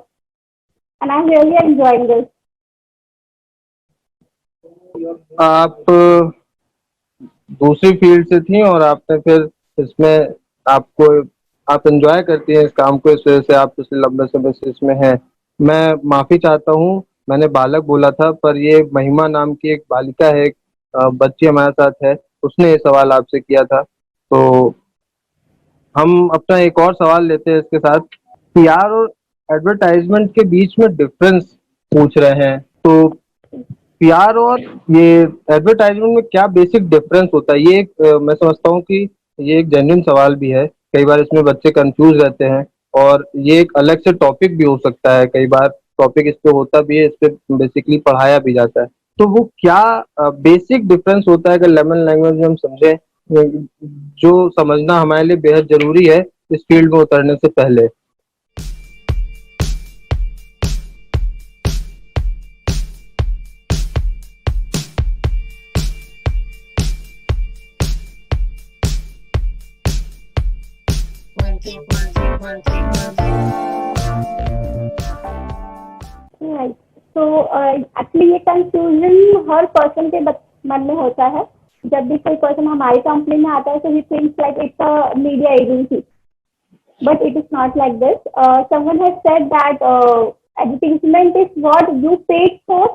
and I'm really enjoying this. आप दूसरी field से थी और आपने फिर इसमें आपको आप एंजॉय करती हैं इस काम को, इस वजह से आप पिछले लंबे समय से इसमें हैं। मैं माफी चाहता हूँ, मैंने बालक बोला था, पर ये महिमा नाम की एक बालिका है, एक बच्ची हमारे साथ है, उसने ये सवाल आपसे किया था। तो हम अपना एक और सवाल लेते हैं इसके साथ। पीआर और एडवर्टाइजमेंट के बीच में डिफरेंस पूछ रहे हैं, तो पीआर और ये एडवर्टाइजमेंट में क्या बेसिक डिफरेंस होता है? ये एक मैं समझता हूँ कि ये एक जेन्युइन सवाल भी है। कई बार इसमें बच्चे कंफ्यूज रहते हैं, और ये एक अलग से टॉपिक भी हो सकता है, कई बार टॉपिक इस पे होता भी है, इस पे बेसिकली पढ़ाया भी जाता है। तो वो क्या बेसिक डिफरेंस होता है, अगर लेमन लैंग्वेज में हम समझे, जो समझना हमारे लिए बेहद जरूरी है इस फील्ड में उतरने से पहले। राइट। तो एक्चुअली ये कंफ्यूजन हर पर्सन के मन में होता है। जब भी कोई पर्सन हमारी कंपनी में आता है तो he thinks like it's a media agency, but it is not like this. Someone has said that advertisement is what you paid for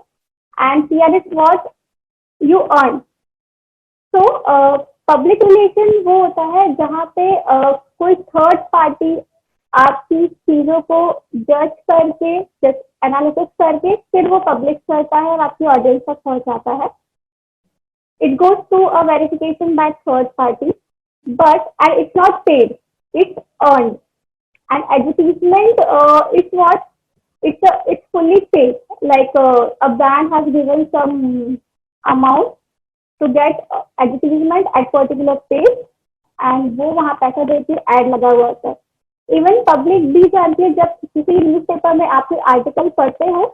and PR is what you earn. So public relation वो होता है जहाँ पे कोई third party आपकी चीजों को जज करके, एनालिसिस करके फिर वो पब्लिश करता है और आपकी ऑडियंस तक पहुंचाता है. It goes to a verification by third party, and it's not paid, it's earned. And advertisement is what it's fully paid. Like a brand has given some amount to get advertisement at particular page, and वो वहाँ पैसा देती है, add लगा हुआ होता है. Even public भी जानती है, जब किसी न्यूज़पेपर में आप आर्टिकल पढ़ते हो,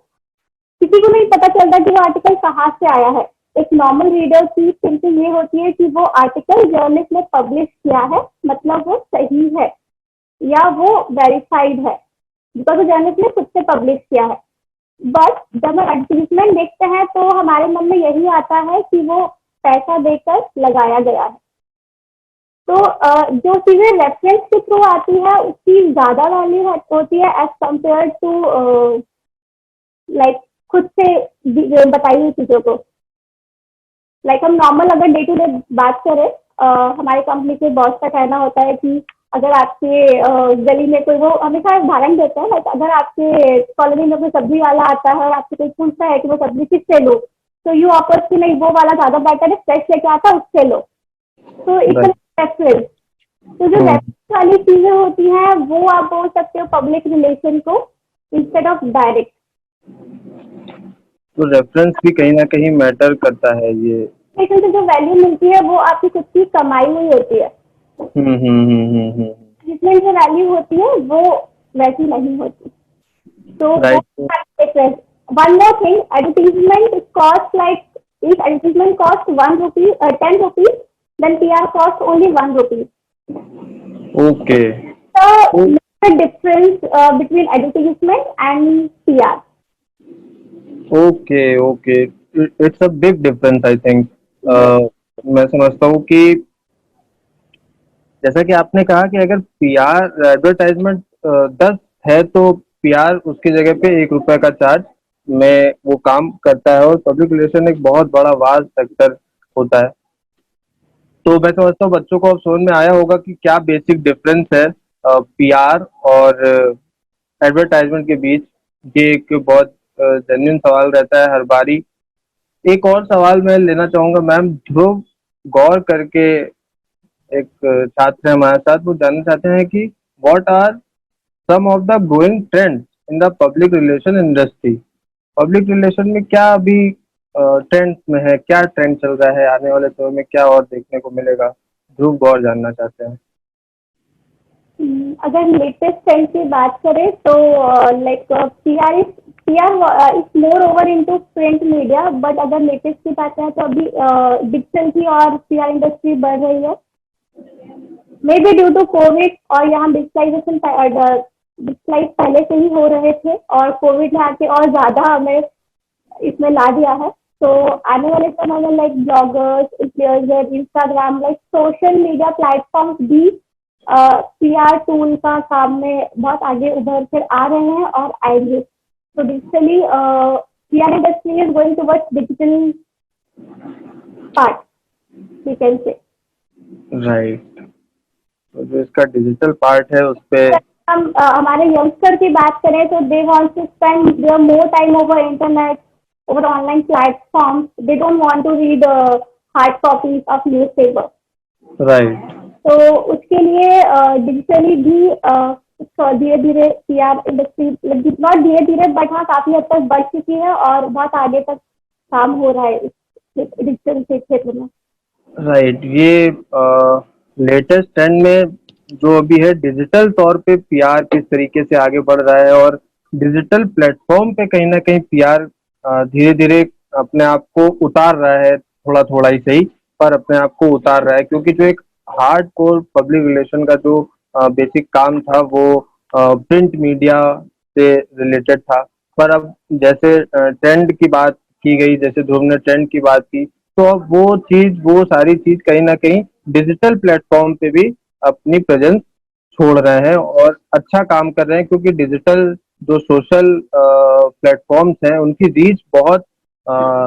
किसी को नहीं पता चलता कि वो आर्टिकल कहाँ से आया है. एक नॉर्मल रीडर की थिंकिंग ये होती है कि वो आर्टिकल जर्नलिस्ट ने पब्लिश किया है, मतलब वो सही है या वो वेरीफाइड है, बिकॉज वो जर्नलिस्ट ने खुद से पब्लिश किया है. बट जब हम एडवर्टीजमेंट देखते हैं तो हमारे मन में यही आता है कि वो पैसा देकर लगाया गया है. तो जो चीज़ें रेफरेंस के थ्रू आती है उसकी ज़्यादा वैल्यू होती है एज कम्पेयर टू लाइक खुद से बताई हुई चीज़ों को. लाइक हम नॉर्मल अगर डे टू डे बात करें, हमारी कंपनी के बॉस का कहना होता है कि अगर आपके गली में कोई, वो हमेशा उदाहरण देते हैं, लाइक अगर आपके कॉलोनी में कोई सब्जी वाला आता है और आपसे कोई पूछता है कि वो सब्जी किससे लो, तो यू ऑफर कि नहीं वो वाला ज़्यादा बेटर है, फ्रेश लेके आता है उससे लो. तो इट्स रेफरेंस. तो जो रेफरेंस वाली चीज़ें होती हैं वो आप बोल सकते हो पब्लिक रिलेशन को इंस्टेड ऑफ डायरेक्ट. तो रेफरेंस भी कहीं ना कहीं मैटर करता है. ये से जो वैल्यू मिलती है वो आपकी खुद की कमाई हुई होती है. जिसमें जो वैल्यू होती है वो वैसी नहीं होती. तो one more thing, advertisement cost like if advertisement cost 1 rupee 10 rupees, then PR cost only 1 rupee. Okay. So the difference between advertisement and PR. Okay, it's a big difference I think. मैं समझता हूँ कि जैसा कि आपने कहा कि अगर PR एडवर्टाइजमेंट 10 है तो PR उसकी जगह पे 1 रुपए का चार्ज में वो काम करता है, और पब्लिक रिलेशन एक बहुत बड़ा वास्ट सेक्टर होता है. तो मैं समझता हूँ बच्चों को अब समझ में आया होगा कि क्या बेसिक डिफरेंस है PR और एडवर्टाइजमेंट के बीच. ये एक बहुत जेन्युइन सवाल रहता है हर बारी. एक और सवाल मैं लेना चाहूंगा मैम. ध्रुव गौर करके एक छात्र है हमारे साथ, वो जानना चाहते हैं कि what are some of the growing trends in the public relation industry. Public relation में क्या अभी ट्रेंड्स में है, क्या ट्रेंड चल रहा है, आने वाले समय में क्या और देखने को मिलेगा, ध्रुव गौर जानना चाहते हैं. अगर लेटेस्ट ट्रेंड की बात करें तो like PR is more over into print media, but अगर लेटेस्ट की बात करें तो अभी डिजिटल की और PR इंडस्ट्री बढ़ रही है. Maybe due to COVID, और यहाँ डिजिटलाइजेशन डिजिटलाइज पहले से ही हो रहे थे और कोविड ने आके और ज़्यादा हमें इसमें ला दिया है. तो आने वाले समय में like bloggers, influencer, Instagram, like social media platforms भी PR टूल का काम में बहुत आगे उभर कर आ रहे हैं और आएंगे. तो digitally PR industry is going towards digital part, we can say. Right. तो जो इसका डिजिटल पार्ट है उस पे हम हमारे यंगस्टर की बात करें तो they want to spend their more time over internet, over online platforms. They don't want to read hard copies of newspaper. Right. तो उसके लिए डिजिटली भी धीरे धीरे पीआर इंडस्ट्री, नॉट धीरे धीरे बट हाँ काफी हद तक बढ़ चुकी है और बहुत आगे तक काम हो रहा है इस डिजिटल के क्षेत्र में। राइट, ये लेटेस्ट ट्रेंड में जो अभी है, डिजिटल तौर पे पीआर किस तरीके से आगे बढ़ रहा है, और डिजिटल प्लेटफॉर्म पे कहीं ना कहीं पीआर धीरे धीरे अपने आप को उतार रहा है, थोड़ा थोड़ा ही सही, पर अपने आप को उतार रहा है। क्योंकि जो एक हार्ड कोर पब्लिक रिलेशन का जो बेसिक काम था वो प्रिंट मीडिया से रिलेटेड था। पर अब जैसे ट्रेंड की बात की गई, जैसे ध्रुव ने ट्रेंड की बात की, तो अब वो सारी चीज कहीं ना कहीं डिजिटल प्लेटफॉर्म पे भी अपनी प्रेजेंस छोड़ रहे हैं और अच्छा काम कर रहे हैं। क्योंकि डिजिटल जो सोशल प्लेटफॉर्म्स हैं उनकी रीच बहुत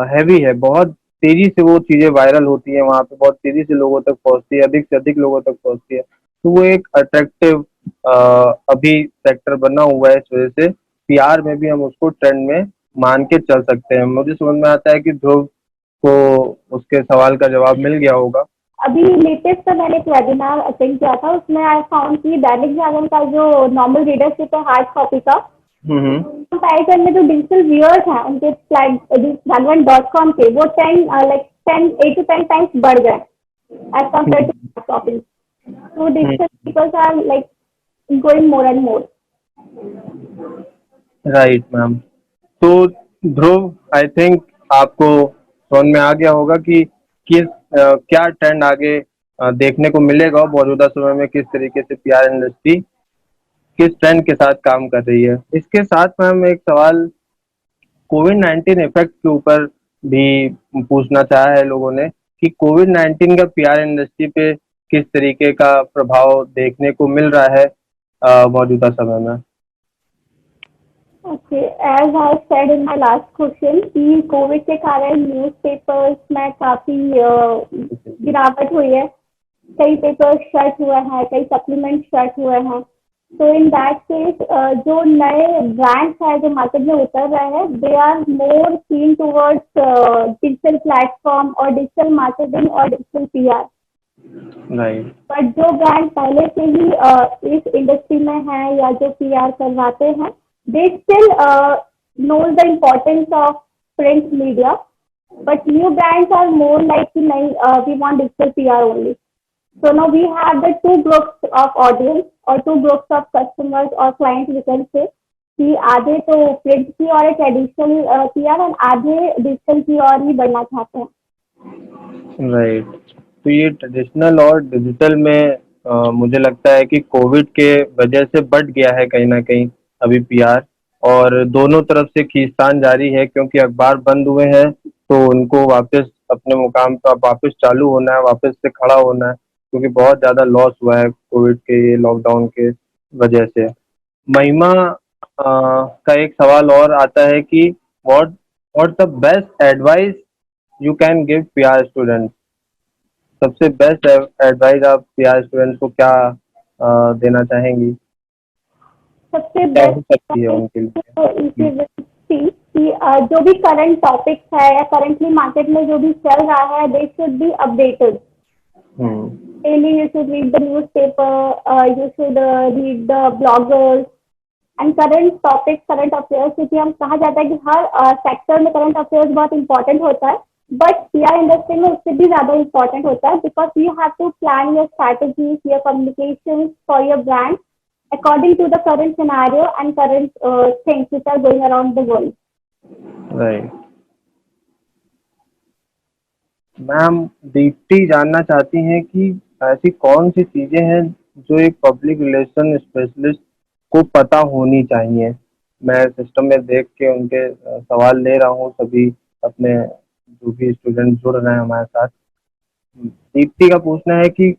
हैवी है, बहुत तेजी से वो चीजें वायरल होती हैं, वहां पे बहुत तेजी से लोगों तक पहुंचती है, अधिक से अधिक लोगों तक पहुंचती है। तो वो एक अट्रैक्टिव अभी सेक्टर बना हुआ है। इस वजह से पीआर में भी हम उसको ट्रेंड में मान के चल सकते हैं। मुझे समझ में आता है कि ध्रुव को उसके सवाल का जवाब मिल गया होगा। अभी लेटेस्ट तो मैंने एक वेबिनार अटेंड किया था, उसमें आई फाउंड कि दैनिक जागरण का जो नॉर्मल रीडरशिप है हार्ड कॉपी का, हम्म। कंपैरिजन में जो डिजिटल व्यूअर्स हैं उनके जागरण.com के, वो 8 to 10 टाइम्स बढ़ गए as compared to hard copy. तो digital peoples are like going more and more. Right ma'am. तो ध्रुव, आई थिंक आपको समझ में आ गया होगा कि किस क्या ट्रेंड आगे देखने को मिलेगा मौजूदा समय में, किस तरीके से पीआर इंडस्ट्री किस ट्रेंड के साथ काम कर रही है। इसके साथ मैम एक सवाल कोविड-19 इफेक्ट के ऊपर भी पूछना चाहा है लोगों ने कि कोविड-19 का पीआर इंडस्ट्री पे किस तरीके का प्रभाव देखने को मिल रहा है मौजूदा समय में। Okay, as I said in my last question कि कोविड के कारण न्यूज़पेपर्स में काफी गिरावट हुई है, कई पेपर्स शट हुए हैं, कई सप्लीमेंट शट हुए हैं। तो इन दैट केस जो नए ब्रांड्स हैं जो मार्केट में उतर रहे हैं, दे आर मोर कीन टूवर्ड्स डिजिटल प्लेटफॉर्म और डिजिटल मार्केटिंग और डिजिटल पीआर। राइट। बट जो ब्रांड पहले से ही इस इंडस्ट्री में है या जो पीआर करवाते हैं, they still knows the importance of print media, but new brands are more like we want digital PR only. So now we have the two groups of audience or two groups of customers or clients we can say कि आधे तो print की और traditional PR और आधे digital की और ही बढ़ना चाहते हैं। राइट। तो ये ट्रेडिशनल और डिजिटल में मुझे लगता है कि कोविड के वजह से बढ़ गया है कहीं ना कहीं अभी पीआर, और दोनों तरफ से खींचतान जारी है। क्योंकि अखबार बंद हुए हैं तो उनको वापस अपने मुकाम पर वापस चालू होना है, वापस से खड़ा होना है, क्योंकि बहुत ज़्यादा लॉस हुआ है कोविड के ये लॉकडाउन के वजह से। महिमा का एक सवाल और आता है कि what what the best advice you can give PR students. सबसे बेस्ट एडवाइस आप पीआर स्टूडेंट्स को क्या देना चाहेंगी, सबसे क्या हो बेस्ट सकती है उनके लिए। तो इसी कि जो भी करंट टॉपिक्स है या करंटली मार्केट में जो भी चल रहा है, they should be updated. Daily you should read the newspaper, you should read the bloggers and current topics, current affairs, क्योंकि हम कहा जाता है कि हर सेक्टर में करंट अफेयर्स बहुत इंपॉर्टेंट होता है, बट पीआर इंडस्ट्री में उससे भी ज़्यादा इंपॉर्टेंट होता है, because you have to plan your strategies, your communication for your brand according to the current scenario and current things which are going around the world. Right. Ma'am, Deepti जानना चाहती हैं कि ऐसी कौन सी चीजें हैं जो एक पब्लिक रिलेशन स्पेशलिस्ट को पता होनी चाहिए। मैं सिस्टम में देख के उनके सवाल ले रहा हूँ, सभी अपने जो भी स्टूडेंट जुड़ रहे हैं हमारे साथ। दीप्ति का पूछना है कि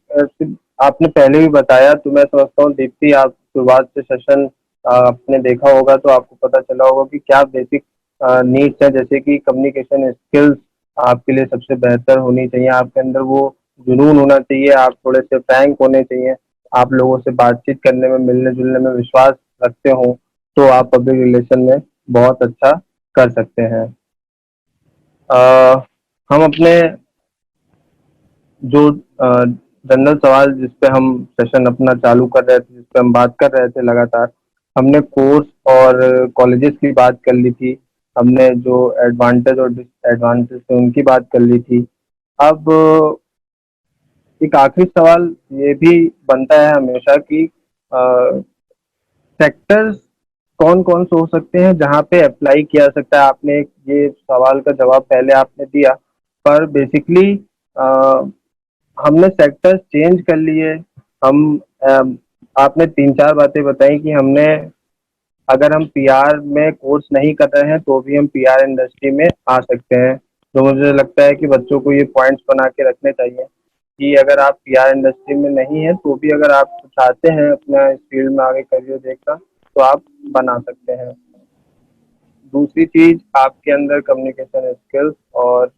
आपने पहले भी बताया, तो मैं समझता हूँ दीप्ति आप शुरुआत से सेशन आपने देखा होगा तो आपको पता चला होगा कि क्या बेसिक नीड्स है। जैसे कि कम्युनिकेशन स्किल्स आपके लिए सबसे बेहतर होनी चाहिए, आपके अंदर वो जुनून होना चाहिए, आप थोड़े से फ्रैंक होने चाहिए, आप लोगों से बातचीत करने में, मिलने जुलने में विश्वास रखते हो, तो आप पब्लिक रिलेशन में बहुत अच्छा कर सकते हैं। हम अपने जो जनरल सवाल जिस पे हम सेशन अपना चालू कर रहे थे, जिस पे हम बात कर रहे थे लगातार। हमने कोर्स और कॉलेजेस की बात कर ली थी। हमने जो एडवांटेज और डिसएडवांटेज थे उनकी बात कर ली थी। अब एक आखिरी सवाल ये भी बनता है हमेशा कि सेक्टर्स कौन कौन से हो सकते हैं जहाँ पे अप्लाई किया जा सकता है। आपने ये सवाल का जवाब पहले आपने दिया, पर बेसिकली हमने सेक्टर्स चेंज कर लिए। हम आपने तीन चार बातें बताई कि हमने, अगर हम पीआर में कोर्स नहीं कर रहे हैं तो भी हम पीआर इंडस्ट्री में आ सकते हैं। तो मुझे लगता है कि बच्चों को ये पॉइंट्स बना के रखने चाहिए कि अगर आप पीआर इंडस्ट्री में नहीं हैं तो भी अगर आप चाहते हैं अपना इस फील्ड में आगे करियर देखना तो आप बना सकते हैं। दूसरी चीज, आपके अंदर कम्युनिकेशन स्किल्स और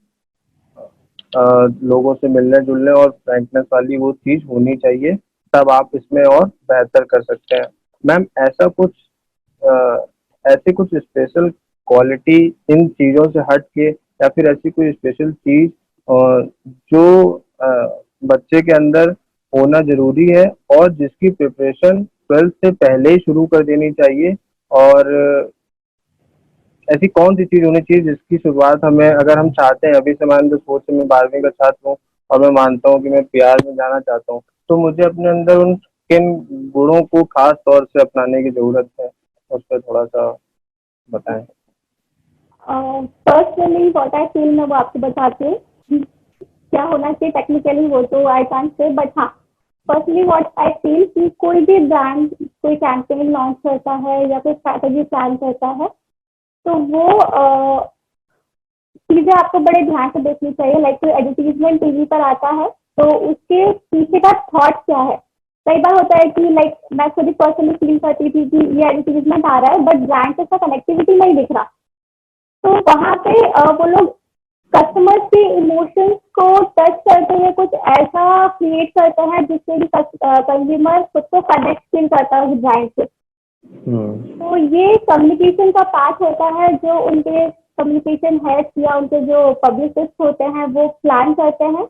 लोगों से मिलने जुलने और फ्रैंकनेस वाली वो चीज होनी चाहिए, तब आप इसमें और बेहतर कर सकते हैं। मैम, अ, ऐसी कुछ स्पेशल क्वालिटी इन चीज़ों से हट के, या फिर ऐसी कोई स्पेशल चीज़ जो बच्चे के अंदर होना ज़रूरी है और जिसकी प्रिपरेशन 12th से पहले ही शुरू कर देनी चाहिए, और ऐसी कौन सी चीज़ होनी चाहिए जिसकी शुरुआत हमें, अगर हम चाहते हैं, अभी से मान लो सोच मैं 12वीं का छात्र हूँ और मैं मानता हूँ कि मैं पीआर में जाना चाहता हूँ, तो मुझे अपने अंदर उन किन गुणों को खास तौर से अपनाने की ज़रूरत है, उस पर थोड़ा सा बताएं। पर्सनली व्हाट आई फील मैं वो आपको बताती हूँ। क्या होना चाहिए टेक्निकली वो तो आई कांट से, बट हाँ, पर्सनली व्हाट आई फील कि कोई भी ब्रांड कोई कैंपेन लॉन्च करता है या कोई स्ट्रैटेजी प्लान करता है, तो वो चीजें आपको बड़े ध्यान से देखनी चाहिए। लाइक कोई एडवर्टीजमेंट टीवी पर आता है तो उसके पीछे का थॉट क्या है। कई बार होता है कि लाइक मैं खुद ही पर्सनली फील करती थी कि ये एडवर्टीजमेंट आ रहा है बट ब्रांड से कनेक्टिविटी नहीं दिख रहा। तो वहाँ पे वो लोग कस्टमर्स के इमोशंस को टच करते हुए कुछ ऐसा क्रिएट करते हैं जिससे कि कंज्यूमर खुद को कनेक्ट फील करता है उस ब्रांड से। तो ये कम्युनिकेशन का पार्ट होता है जो उनके कम्युनिकेशन हेड्स या उनके जो पब्लिसिस्ट होते हैं वो प्लान करते हैं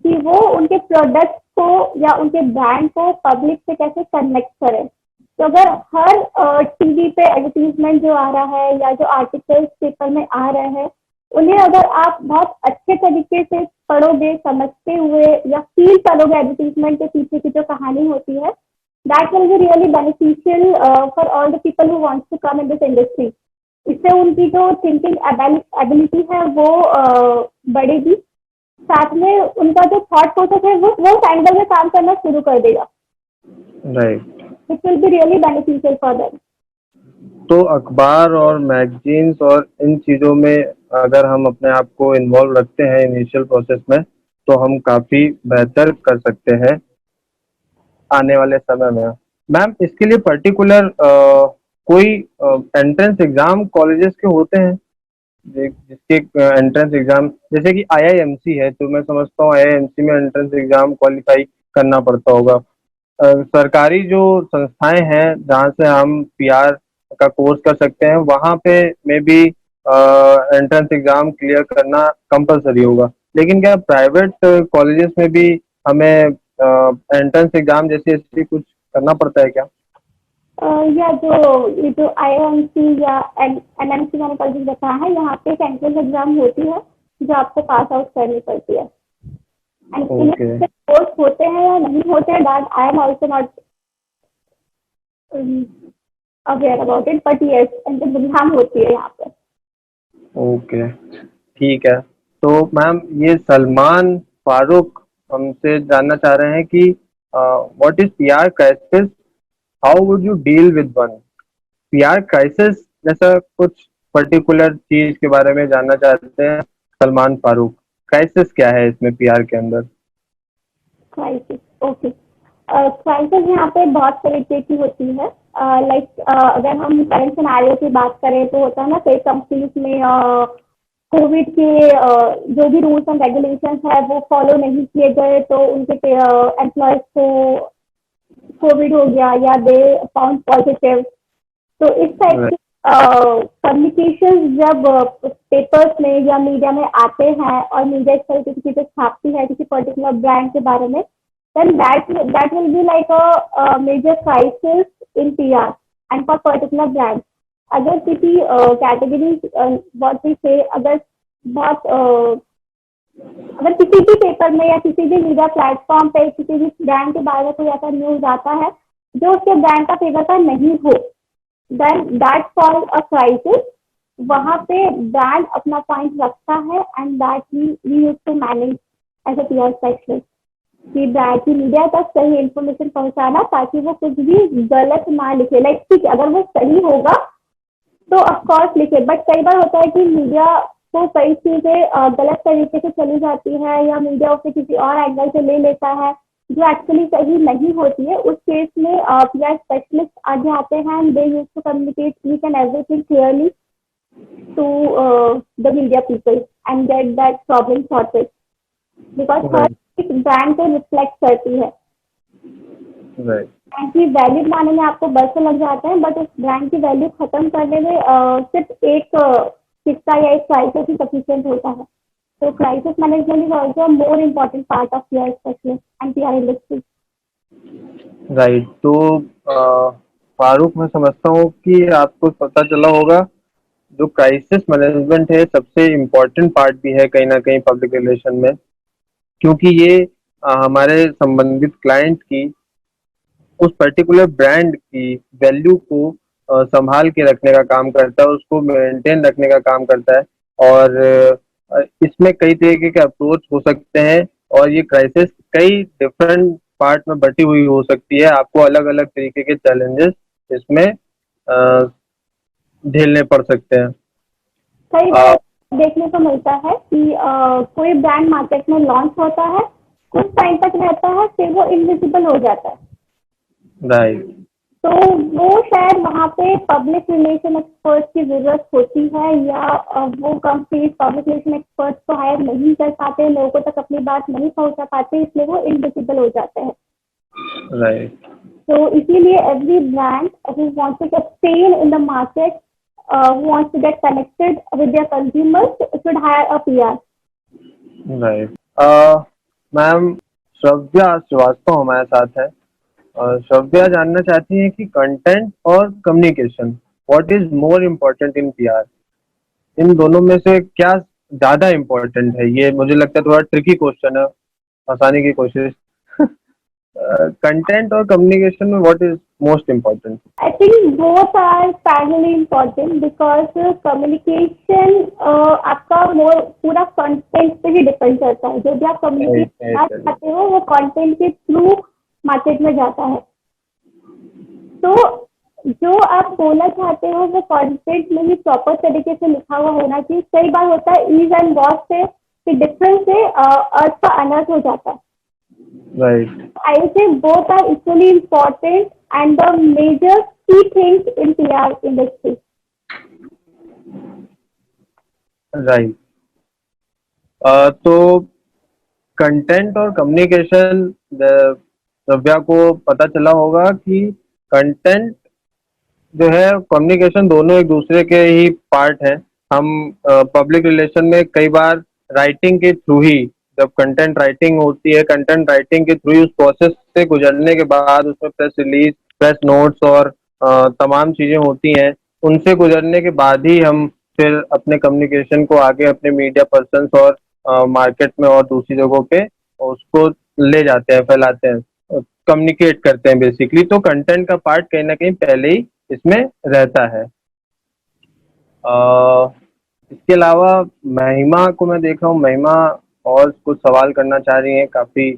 कि वो उनके प्रोडक्ट को या उनके ब्रांड को पब्लिक से कैसे कनेक्ट करें। तो अगर हर टीवी पे एडवर्टीजमेंट जो आ रहा है या जो आर्टिकल्स पेपर में आ रहे हैं उन्हें अगर आप बहुत अच्छे तरीके से पढ़ोगे, समझते हुए या फील करोगे एडवर्टीजमेंट के पीछे की जो कहानी होती है, that will be really beneficial for all the people who wants to come in this industry. इससे उनकी जो थिंकिंग एबिलिटी है वो बढ़ेगी। साथ में उनका जो थॉट प्रोसेस है वो उस एंगल में काम करना शुरू कर देगा। Right. It will be really beneficial for them. तो अखबार और मैगजीन्स और इन चीज़ों में अगर हम अपने आप को इन्वॉल्व रखते हैं इनिशियल प्रोसेस में, तो हम काफ़ी बेहतर कर सकते हैं आने वाले समय में। मैम, इसके लिए पर्टिकुलर कोई एंट्रेंस एग्जाम कॉलेजेस के होते हैं जिसके एंट्रेंस एग्जाम, जैसे कि आईआईएमसी है तो मैं समझता हूँ आईआईएमसी में एंट्रेंस एग्जाम क्वालिफाई करना पड़ता होगा। सरकारी जो संस्थाएं हैं जहाँ से हम पीआर का कोर्स कर सकते हैं, वहाँ पे में भी एंट्रेंस एग्जाम क्लियर करना कंपलसरी होगा। लेकिन क्या प्राइवेट कॉलेजेस में भी हमें एंट्रेंस एग्जाम जैसे ऐसे कुछ करना पड़ता है क्या? या ये जो आईआईएमसी या एनएमसी मैंने कल भी बताया है, यहाँ पे एंट्रेंस एग्जाम होती है जो आपको पास आउट करनी पड़ती है। And okay. कोर्स होते हैं या नहीं होते हैं that I am also not aware about it, but yes entrance exam होती है यहाँ पे। ओके, ठीक है। तो मैम, ये सलमान फारूक हमसे जानना चाह रहे हैं कि what is PR crisis, how would you deal with one. PR crisis जैसा कुछ पर्टिकुलर चीज के बारे में जानना चाहते हैं सलमान फारूक। क्राइसिस क्या है इसमें पीआर के अंदर? Crisis, okay. क्राइसिस यहाँ पे बहुत तरीके की होती है। लाइक अगर हम करंट सिनेरियो की बात करें तो होता है ना, कई कंपनीज में कोविड के जो भी रूल्स एंड रेगुलेशंस है वो फॉलो नहीं किए गए तो उनके एम्प्लॉयज को कोविड हो गया या दे फाउंड पॉजिटिव। तो इस टाइप के कम्युनिकेशन जब पेपर्स में या मीडिया में आते हैं और मीडिया इस तरीके की चीजें छापती है किसी पर्टिकुलर ब्रांड के बारे में, then that will be like a major crisis in PR and for particular brand. अगर किसी कैटेगरी what we say अगर बहुत अगर किसी भी पेपर में या किसी भी मीडिया प्लेटफॉर्म पे किसी भी ब्रांड के बारे में कोई ऐसा न्यूज आता है जो उसके ब्रांड का फेवर का नहीं हो, then that called a crisis. वहां पे ब्रांड अपना पॉइंट रखता है and that we use to manage as a PR specialist कि ब्रांड की मीडिया तक सही इन्फॉर्मेशन पहुंचाना ताकि वो कुछ भी गलत ना लिखे। लाइक ठीक है, अगर वो सही होगा तो ऑफकोर्स लिखे, बट कई बार होता है कि मीडिया को कई चीजें गलत तरीके से चली जाती है या मीडिया उसे किसी और एंगल से ले लेता है जो एक्चुअली सही नहीं होती है। उस केस में पीआर स्पेशलिस्ट आगे आते हैं, they use to communicate each and everything clearly to the media people and get that problem sorted, because हर एक ब्रांड को रिफ्लेक्ट करती है। ब्रांड की वैल्यू बनाने में आपको बरसों लग जाते हैं, बट उस ब्रांड की वैल्यू खत्म करने में सिर्फ एक किस्सा या एक क्राइसिस ही सफिशिएंट होता है। तो crisis management is also more important part of PR specialist and PR industry. Right. तो फारूक, मैं समझता हूँ कि आपको पता चला होगा जो क्राइसिस मैनेजमेंट है सबसे इम्पोर्टेंट पार्ट भी है कहीं ना कहीं पब्लिक रिलेशन में, क्योंकि ये हमारे संबंधित क्लाइंट की उस पर्टिकुलर ब्रांड की वैल्यू को संभाल के रखने का काम करता है, उसको मेंटेन रखने का काम करता है। और इसमें कई तरीके के अप्रोच हो सकते हैं और ये क्राइसिस कई डिफरेंट पार्ट में बटी हुई हो सकती है। आपको अलग अलग तरीके के चैलेंजेस इसमें झेलने पड़ सकते हैं। कई बार देखने को मिलता है कि कोई ब्रांड मार्केट में लॉन्च होता है, कुछ टाइम तक रहता है, फिर वो इनविजिबल हो जाता है। राइट। तो वो शायद वहाँ पे पब्लिक रिलेशन एक्सपर्ट की जरूरत होती है या वो कंपनी पब्लिक रिलेशन एक्सपर्ट को हायर नहीं कर पाते, लोगों तक अपनी बात नहीं पहुँचा पाते, इसलिए वो इनविजिबल हो जाते हैं। राइट। तो इसीलिए every brand who wants to sustain in the market, who wants to get connected with their consumers should hire a PR. Right. Ma'am Shravya Shrivastava हमारे साथ है और श्रव्या जानना चाहती है कि कंटेंट और communication what is more important in PR, इन दोनों में से क्या ज्यादा इम्पोर्टेंट है? ये मुझे लगता है थोड़ा ट्रिकी क्वेश्चन है, आसानी की कोशिश। कंटेंट और कम्युनिकेशन में what is most important? I think both are parallelly important because communication आपका मोर पूरा कंटेंट पे ही डिपेंड करता है। जो भी आप कम्युनिकेट करना चाहते हो वो कंटेंट के थ्रू मार्केट में जाता है। तो जो आप बोलना चाहते हो वो कंटेंट में ही प्रॉपर तरीके से लिखा हुआ होना चाहिए। कई बार होता है ईज एंड वॉच से डिफरेंस से अर्थ का अनर्थ हो जाता है। Right. I would say both are equally important and the major key things in PR industry. Right. तो कंटेंट और कम्युनिकेशन, श्रव्या को पता चला होगा कि कंटेंट जो है कम्युनिकेशन दोनों एक दूसरे के ही पार्ट है। हम पब्लिक रिलेशन में कई बार राइटिंग के थ्रू ही, जब कंटेंट राइटिंग होती है, कंटेंट राइटिंग के थ्रू उस प्रोसेस से गुजरने के बाद उसमें प्रेस रिलीज, प्रेस नोट्स और तमाम चीजें होती हैं, उनसे गुजरने के बाद ही हम फिर अपने कम्युनिकेशन को आगे अपने मीडिया पर्सन्स और मार्केट में और दूसरी जगहों पे उसको ले जाते हैं, फैलाते हैं, कम्युनिकेट करते हैं बेसिकली। तो कंटेंट का पार्ट कहीं ना कहीं पहले ही इसमें रहता है। इसके अलावा महिमा को मैं देख रहा हूँ, महिमा और कुछ सवाल करना चाह रही हैं। काफी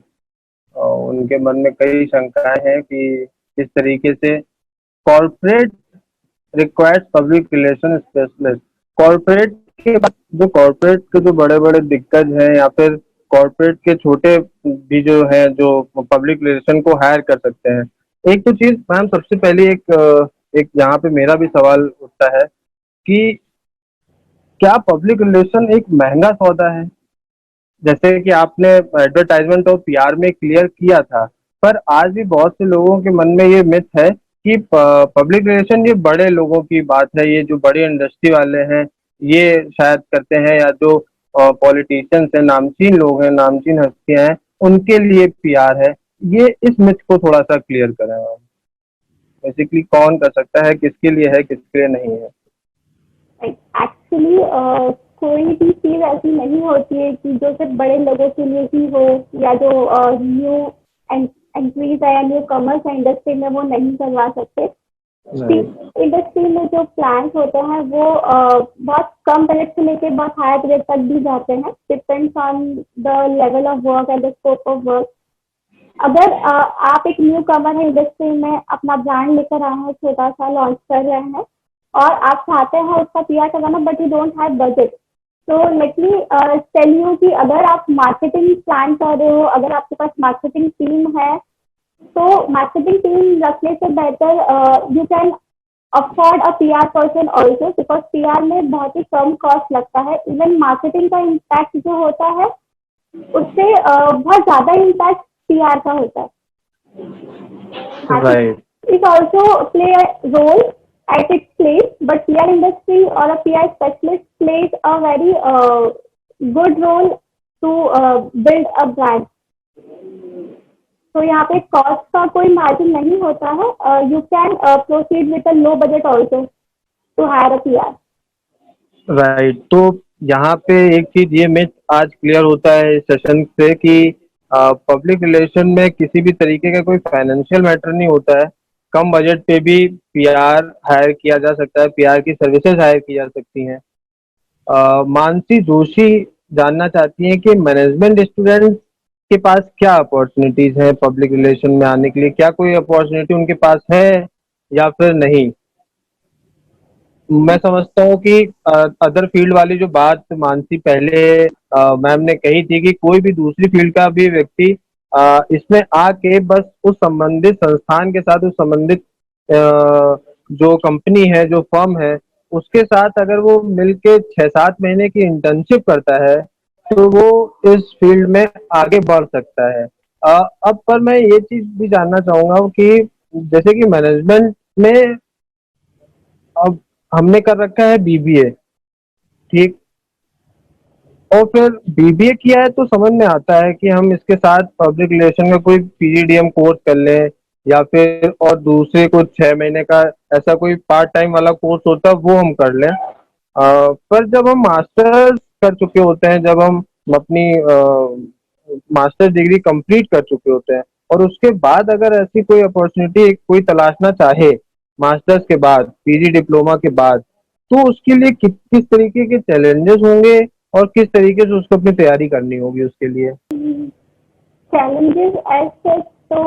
उनके मन में कई शंकाएं हैं कि किस तरीके से corporate requires public relation specialist. Corporate के बाद जो कॉर्पोरेट के जो बड़े बड़े दिग्गज हैं या फिर कॉर्पोरेट के छोटे भी जो हैं जो पब्लिक रिलेशन को हायर कर सकते हैं। एक तो चीज मैम, सबसे पहले एक यहाँ पे मेरा भी सवाल उठता है कि क्या पब्लिक रिलेशन एक महंगा सौदा है? जैसे कि आपने एडवर्टाइजमेंट और पीआर में क्लियर किया था, पर आज भी बहुत से लोगों के मन में ये मिथ है कि पब्लिक रिलेशन ये बड़े लोगों की बात है, ये जो बड़ी इंडस्ट्री वाले हैं ये शायद करते हैं, या जो पॉलिटिशियंस हैं, नामचीन लोग हैं, नामचीन हस्तियां हैं, उनके लिए पीआर है। ये इस मिथ को थोड़ा सा क्लियर करें आप। बेसिकली कौन कर सकता है, किसके लिए है, किसके लिए नहीं है। एक्चुअली कोई भी चीज ऐसी नहीं होती है कि जो सिर्फ बड़े लोगों के लिए ही हो, या जो न्यू एंट्रीज है या न्यू कमर्स है इंडस्ट्री में वो नहीं करवा सकते। राइट। इंडस्ट्री में जो प्लान्स होते हैं वो बहुत कम बजट से लेके बहुत हाई बजट तक भी जाते हैं, depends on the level of work and the scope of work. अगर आप एक न्यू कमर है इंडस्ट्री में, अपना ब्रांड लेकर आए हैं, छोटा सा लॉन्च कर रहे हैं और आप चाहते हैं उसका पीआर करवाना, but you don't have budget, तो लेट मी टेल यू कि अगर आप मार्केटिंग प्लान कर रहे हो, अगर आपके पास मार्केटिंग टीम है, तो मार्केटिंग टीम रखने से बेहतर you can afford a PR person also, because PR में बहुत ही कम कॉस्ट लगता है। इवन मार्केटिंग का इम्पैक्ट जो होता है उससे बहुत ज्यादा इम्पैक्ट पीआर का होता है। Right. It also play a role at its place, but PR industry or a PR specialist plays a very good role to build a brand. तो यहाँ पे कॉस्ट का कोई मार्जिन नहीं होता है। You can proceed with a low budget also to hire a PR. Right. तो यहाँ पे एक चीज ये मिथ आज क्लियर होता है इस सेशन से कि पब्लिक रिलेशन में किसी भी तरीके का कोई फाइनेंशियल मैटर नहीं होता है। कम बजट पे भी पीआर हायर किया जा सकता है, पीआर की सर्विसेज हायर की जा सकती हैं। मानसी जोशी जानना चाहती हैं कि मैनेजमेंट स्टूडेंट के पास क्या अपॉर्चुनिटीज हैं पब्लिक रिलेशन में आने के लिए, क्या कोई अपॉर्चुनिटी उनके पास है या फिर नहीं। मैं समझता हूँ कि अदर फील्ड वाली जो बात मानसी पहले मैम ने कही थी कि कोई भी दूसरी फील्ड का भी व्यक्ति इसमें आके बस उस संबंधित संस्थान के साथ, उस संबंधित जो कंपनी है, जो फर्म है, उसके साथ अगर वो मिलके 6-7 महीने की इंटर्नशिप करता है तो वो इस फील्ड में आगे बढ़ सकता है। अब पर मैं ये चीज भी जानना चाहूंगा कि जैसे कि मैनेजमेंट में अब हमने कर रखा है बीबीए, ठीक, और फिर बीबीए किया है तो समझ में आता है कि हम इसके साथ पब्लिक रिलेशन का कोई पीजीडीएम कोर्स कर लें या फिर और दूसरे कुछ 6 महीने का ऐसा कोई पार्ट टाइम वाला कोर्स होता है वो हम कर लें। पर जब हम मास्टर्स कर चुके होते हैं, जब हम अपनी मास्टर्स डिग्री कंप्लीट कर चुके होते हैं और उसके बाद अगर ऐसी कोई अपॉर्चुनिटी कोई तलाशना चाहे मास्टर्स के बाद, पीजी डिप्लोमा के बाद, तो उसके लिए किस तरीके के चैलेंजेस होंगे और किस तरीके से उसको अपनी तैयारी करनी होगी उसके लिए। चैलेंजेस एज सच तो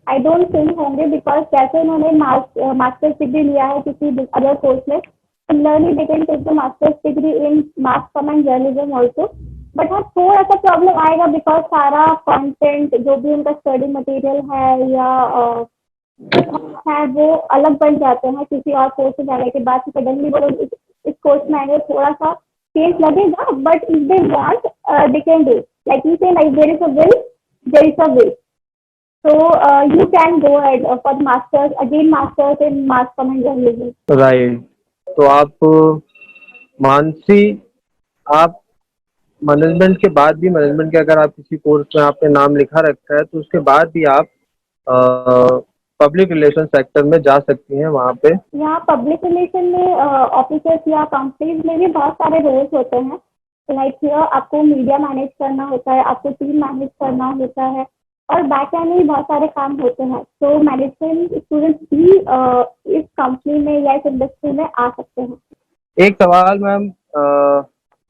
आई डोंट थिंक होंगे, बिकॉज जैसे उन्होंने मास्टर्स डिग्री लिया है किसी अदर कोर्स में, similarly they can take the masters degree in mass com and journalism also. But हाँ, थोड़ा सा प्रॉब्लम आएगा, बिकॉज सारा कंटेंट जो भी उनका स्टडी मटेरियल है या है वो अलग बन जाते हैं किसी और कोर्स में जाने के बाद। सडनली वो लोग इस कोर्स में आएंगे, थोड़ा सा चेंज लगेगा, but if they want they can do, like you say, like there is a will, there is a way. So you can go ahead for the masters, again masters in mass comm and journalism. Right. तो आप मानसी, आप management के बाद भी, management के अगर आप किसी कोर्स में आपने नाम लिखा रखा है तो उसके बाद भी आप पब्लिक रिलेशन सेक्टर में जा सकती हैं वहाँ पे। यहाँ पब्लिक रिलेशन में ऑफिसर्स या कंपनीज में भी बहुत सारे रोल्स होते हैं। लाइक आपको मीडिया मैनेज करना होता है, आपको टीम मैनेज करना होता है, और बैक एंड में भी बहुत सारे काम होते हैं। तो मैनेजमेंट स्टूडेंट्स भी इस कंपनी में या इस इंडस्ट्री में आ सकते हैं। एक सवाल मैम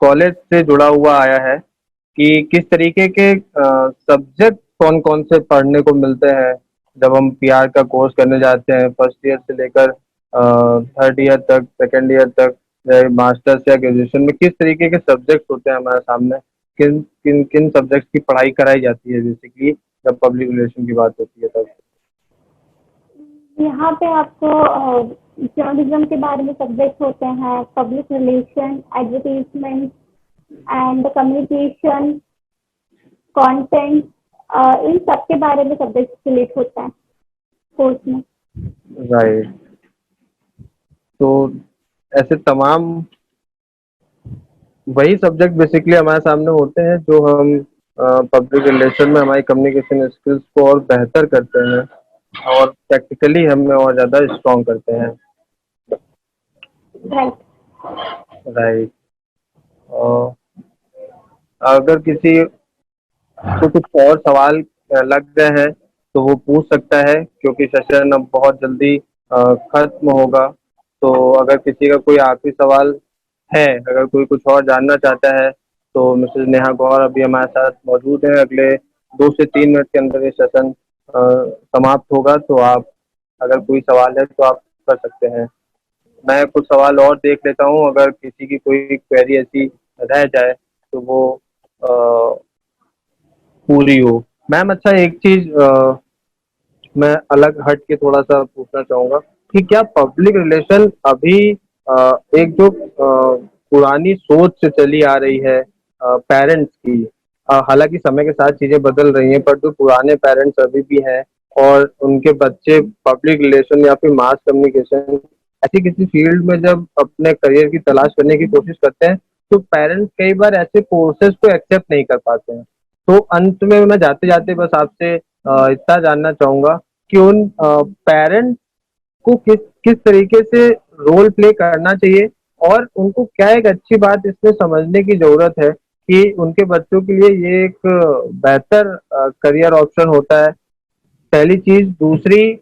कॉलेज से जुड़ा हुआ आया है कि किस तरीके के सब्जेक्ट कौन कौन से पढ़ने को मिलते हैं जब हम पीआर का कोर्स करने जाते हैं, फर्स्ट ईयर से लेकर थर्ड ईयर तक, सेकेंड ईयर तक, मास्टर्स या ग्रेजुएशन में किस तरीके के सब्जेक्ट होते हैं हमारे सामने, किन किन किन सब्जेक्ट्स की पढ़ाई कराई जाती है बेसिकली जब पब्लिक रिलेशन की बात होती है तब। यहाँ पे आपको जर्नलिज्म के बारे में सब्जेक्ट होते हैं, public relation, advertisement and communication, content, इन सब के बारे में सब्जेक्ट रिलेट होता है कोर्स में। राइट। तो ऐसे तमाम वही सब्जेक्ट बेसिकली हमारे सामने होते हैं जो हम पब्लिक रिलेशन में हमारी कम्युनिकेशन स्किल्स को और बेहतर करते हैं और प्रैक्टिकली हमें और ज़्यादा स्ट्रॉन्ग करते हैं। राइट। राइट। और अगर किसी को कुछ और सवाल लग गए हैं तो वो पूछ सकता है, क्योंकि सेशन अब बहुत जल्दी खत्म होगा। तो अगर किसी का कोई आखिरी सवाल है, अगर कोई कुछ और जानना चाहता है, तो मिसेस नेहा गौर अभी हमारे साथ मौजूद है। अगले 2 से 3 मिनट के अंदर ये सेशन समाप्त होगा, तो आप अगर कोई सवाल है तो आप कर सकते हैं। मैं कुछ सवाल और देख लेता हूँ, अगर किसी की कोई क्वेरी ऐसी रह जाए तो वो अ, पूरी हो। मैम अच्छा, एक चीज मैं अलग हट के थोड़ा सा पूछना चाहूंगा कि क्या पब्लिक रिलेशन अभी एक जो पुरानी सोच से चली आ रही है पेरेंट्स की, हालांकि समय के साथ चीजें बदल रही हैं, पर जो पुराने पेरेंट्स अभी भी हैं और उनके बच्चे पब्लिक रिलेशन या फिर मास कम्युनिकेशन ऐसी किसी फील्ड में जब अपने करियर की तलाश करने की कोशिश करते हैं, तो पेरेंट्स कई बार ऐसे कोर्सेज को एक्सेप्ट नहीं कर पाते हैं। तो अंत में मैं जाते जाते बस आपसे इतना जानना चाहूंगा कि उन पेरेंट्स को किस किस तरीके से रोल प्ले करना चाहिए, और उनको क्या एक अच्छी बात इसमें समझने की जरूरत है कि उनके बच्चों के लिए ये एक बेहतर करियर ऑप्शन होता है। पहली चीज। दूसरी,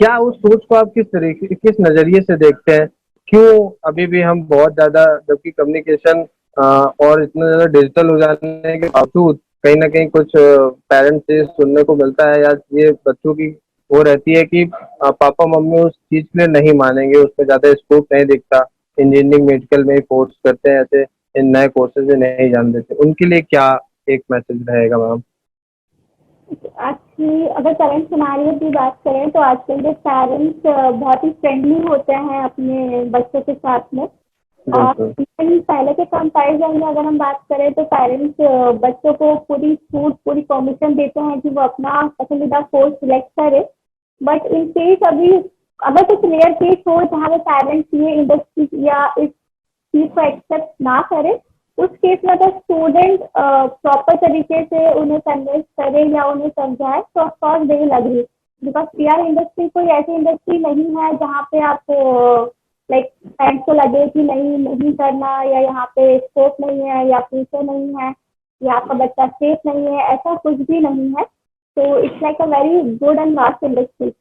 क्या उस सोच को आप किस तरीके किस नजरिए से देखते हैं? क्यों अभी भी हम बहुत ज्यादा, जबकि कम्युनिकेशन और इतना ज्यादा डिजिटल हो जाने के बावजूद कहीं ना कहीं कुछ पेरेंट्स से सुनने को मिलता है, या ये बच्चों की वो रहती है कि पापा मम्मी उस चीज के लिए नहीं मानेंगे, उसमें ज्यादा स्कोप नहीं दिखता, इंजीनियरिंग मेडिकल में ही फोर्स करते हैं, ऐसे इन नए कोर्सेज में नहीं जान देते, उनके लिए क्या एक मैसेज रहेगा मैम? आज की अगर करंट सिनारियो की बात करें तो आजकल के पेरेंट्स बहुत ही फ्रेंडली होते हैं अपने बच्चों के साथ में। बिल्कुल। लेकिन पहले के कंपैरिजन में अगर हम बात करें तो पेरेंट्स बच्चों को पूरी छूट, पूरी परमिशन देते हैं कि वो अपना पसंदीदा कोर्स सिलेक्ट करे। बट इन केस अभी अगर कुछ रेयर केस हो जहाँ पे पेरेंट्स ये इंडस्ट्री या इस चीज को एक्सेप्ट ना करे, उस केस में अगर स्टूडेंट प्रॉपर तरीके से उन्हें कन्विंस करे या उन्हें समझाए तो ऑफकोर्स दे लगी। बिकॉज पीआर इंडस्ट्री कोई ऐसी इंडस्ट्री नहीं है जहाँ पे आप लाइक पेरेंट्स को लगे कि नहीं नहीं करना, या यहाँ पे स्कोप नहीं है, या फ्यूचर नहीं है, या आपका बच्चा सेफ नहीं है, ऐसा कुछ भी नहीं है। तो it's like a very good and vast industry.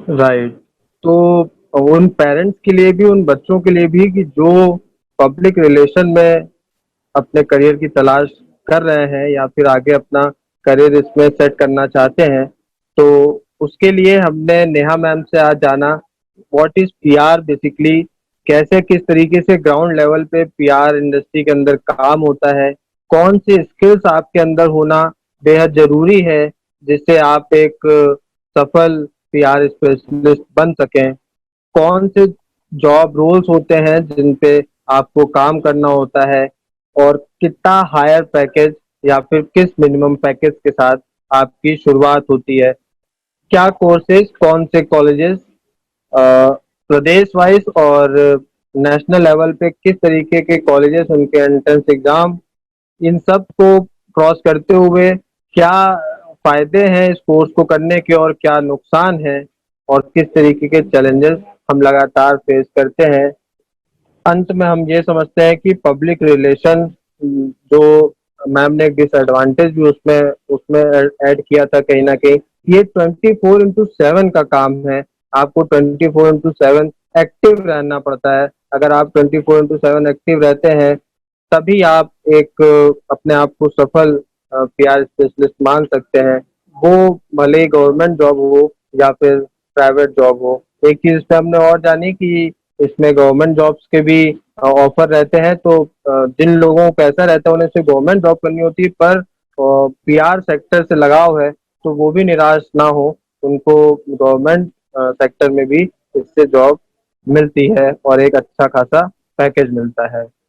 Right. तो उन पेरेंट्स के लिए भी, उन बच्चों के लिए भी कि जो पब्लिक रिलेशन में अपने करियर की तलाश कर रहे हैं या फिर आगे अपना करियर इसमें सेट करना चाहते हैं, तो उसके लिए हमने नेहा मैम से आज जाना व्हाट इज पीआर बेसिकली, कैसे किस तरीके से ग्राउंड लेवल पे पीआर इंडस्ट्री के अंदर काम होता है, कौन से स्किल्स आपके अंदर होना बेहद जरूरी है जिससे आप एक सफल पीआर स्पेशलिस्ट बन सकें, कौन से जॉब रोल्स होते हैं जिन पे आपको काम करना होता है, और कितना हायर पैकेज या फिर किस मिनिमम पैकेज के साथ आपकी शुरुआत होती है, क्या कोर्सेज कौन से कॉलेजेस प्रदेश वाइज और नेशनल लेवल पे किस तरीके के कॉलेजेस, उनके एंट्रेंस एग्जाम, इन सब को क्रॉस करते हुए क्या फायदे हैं इस कोर्स को करने के और क्या नुकसान है, और किस तरीके के चैलेंजेस हम लगातार फेस करते हैं। अंत में हम ये समझते हैं कि पब्लिक रिलेशन जो मैम ने एक डिसएडवांटेज भी उसमें उसमें ऐड किया था कहीं ना कहीं, ये 24/7 का काम है। आपको 24/7 एक्टिव रहना पड़ता है। अगर आप 24/7 एक्टिव रहते हैं तभी आप एक अपने आप को सफल पीआर स्पेशलिस्ट मान सकते हैं, वो भले ही गवर्नमेंट जॉब हो या फिर प्राइवेट जॉब हो। एक चीज इसमें हमने और जानी कि इसमें गवर्नमेंट जॉब्स के भी ऑफर रहते हैं, तो जिन लोगों को ऐसा रहता है उन्हें सिर्फ गवर्नमेंट जॉब करनी होती है, पर पीआर सेक्टर से लगाव है तो वो भी निराश ना हो, उनको गवर्नमेंट सेक्टर में भी इससे जॉब मिलती है और एक अच्छा खासा पैकेज मिलता है।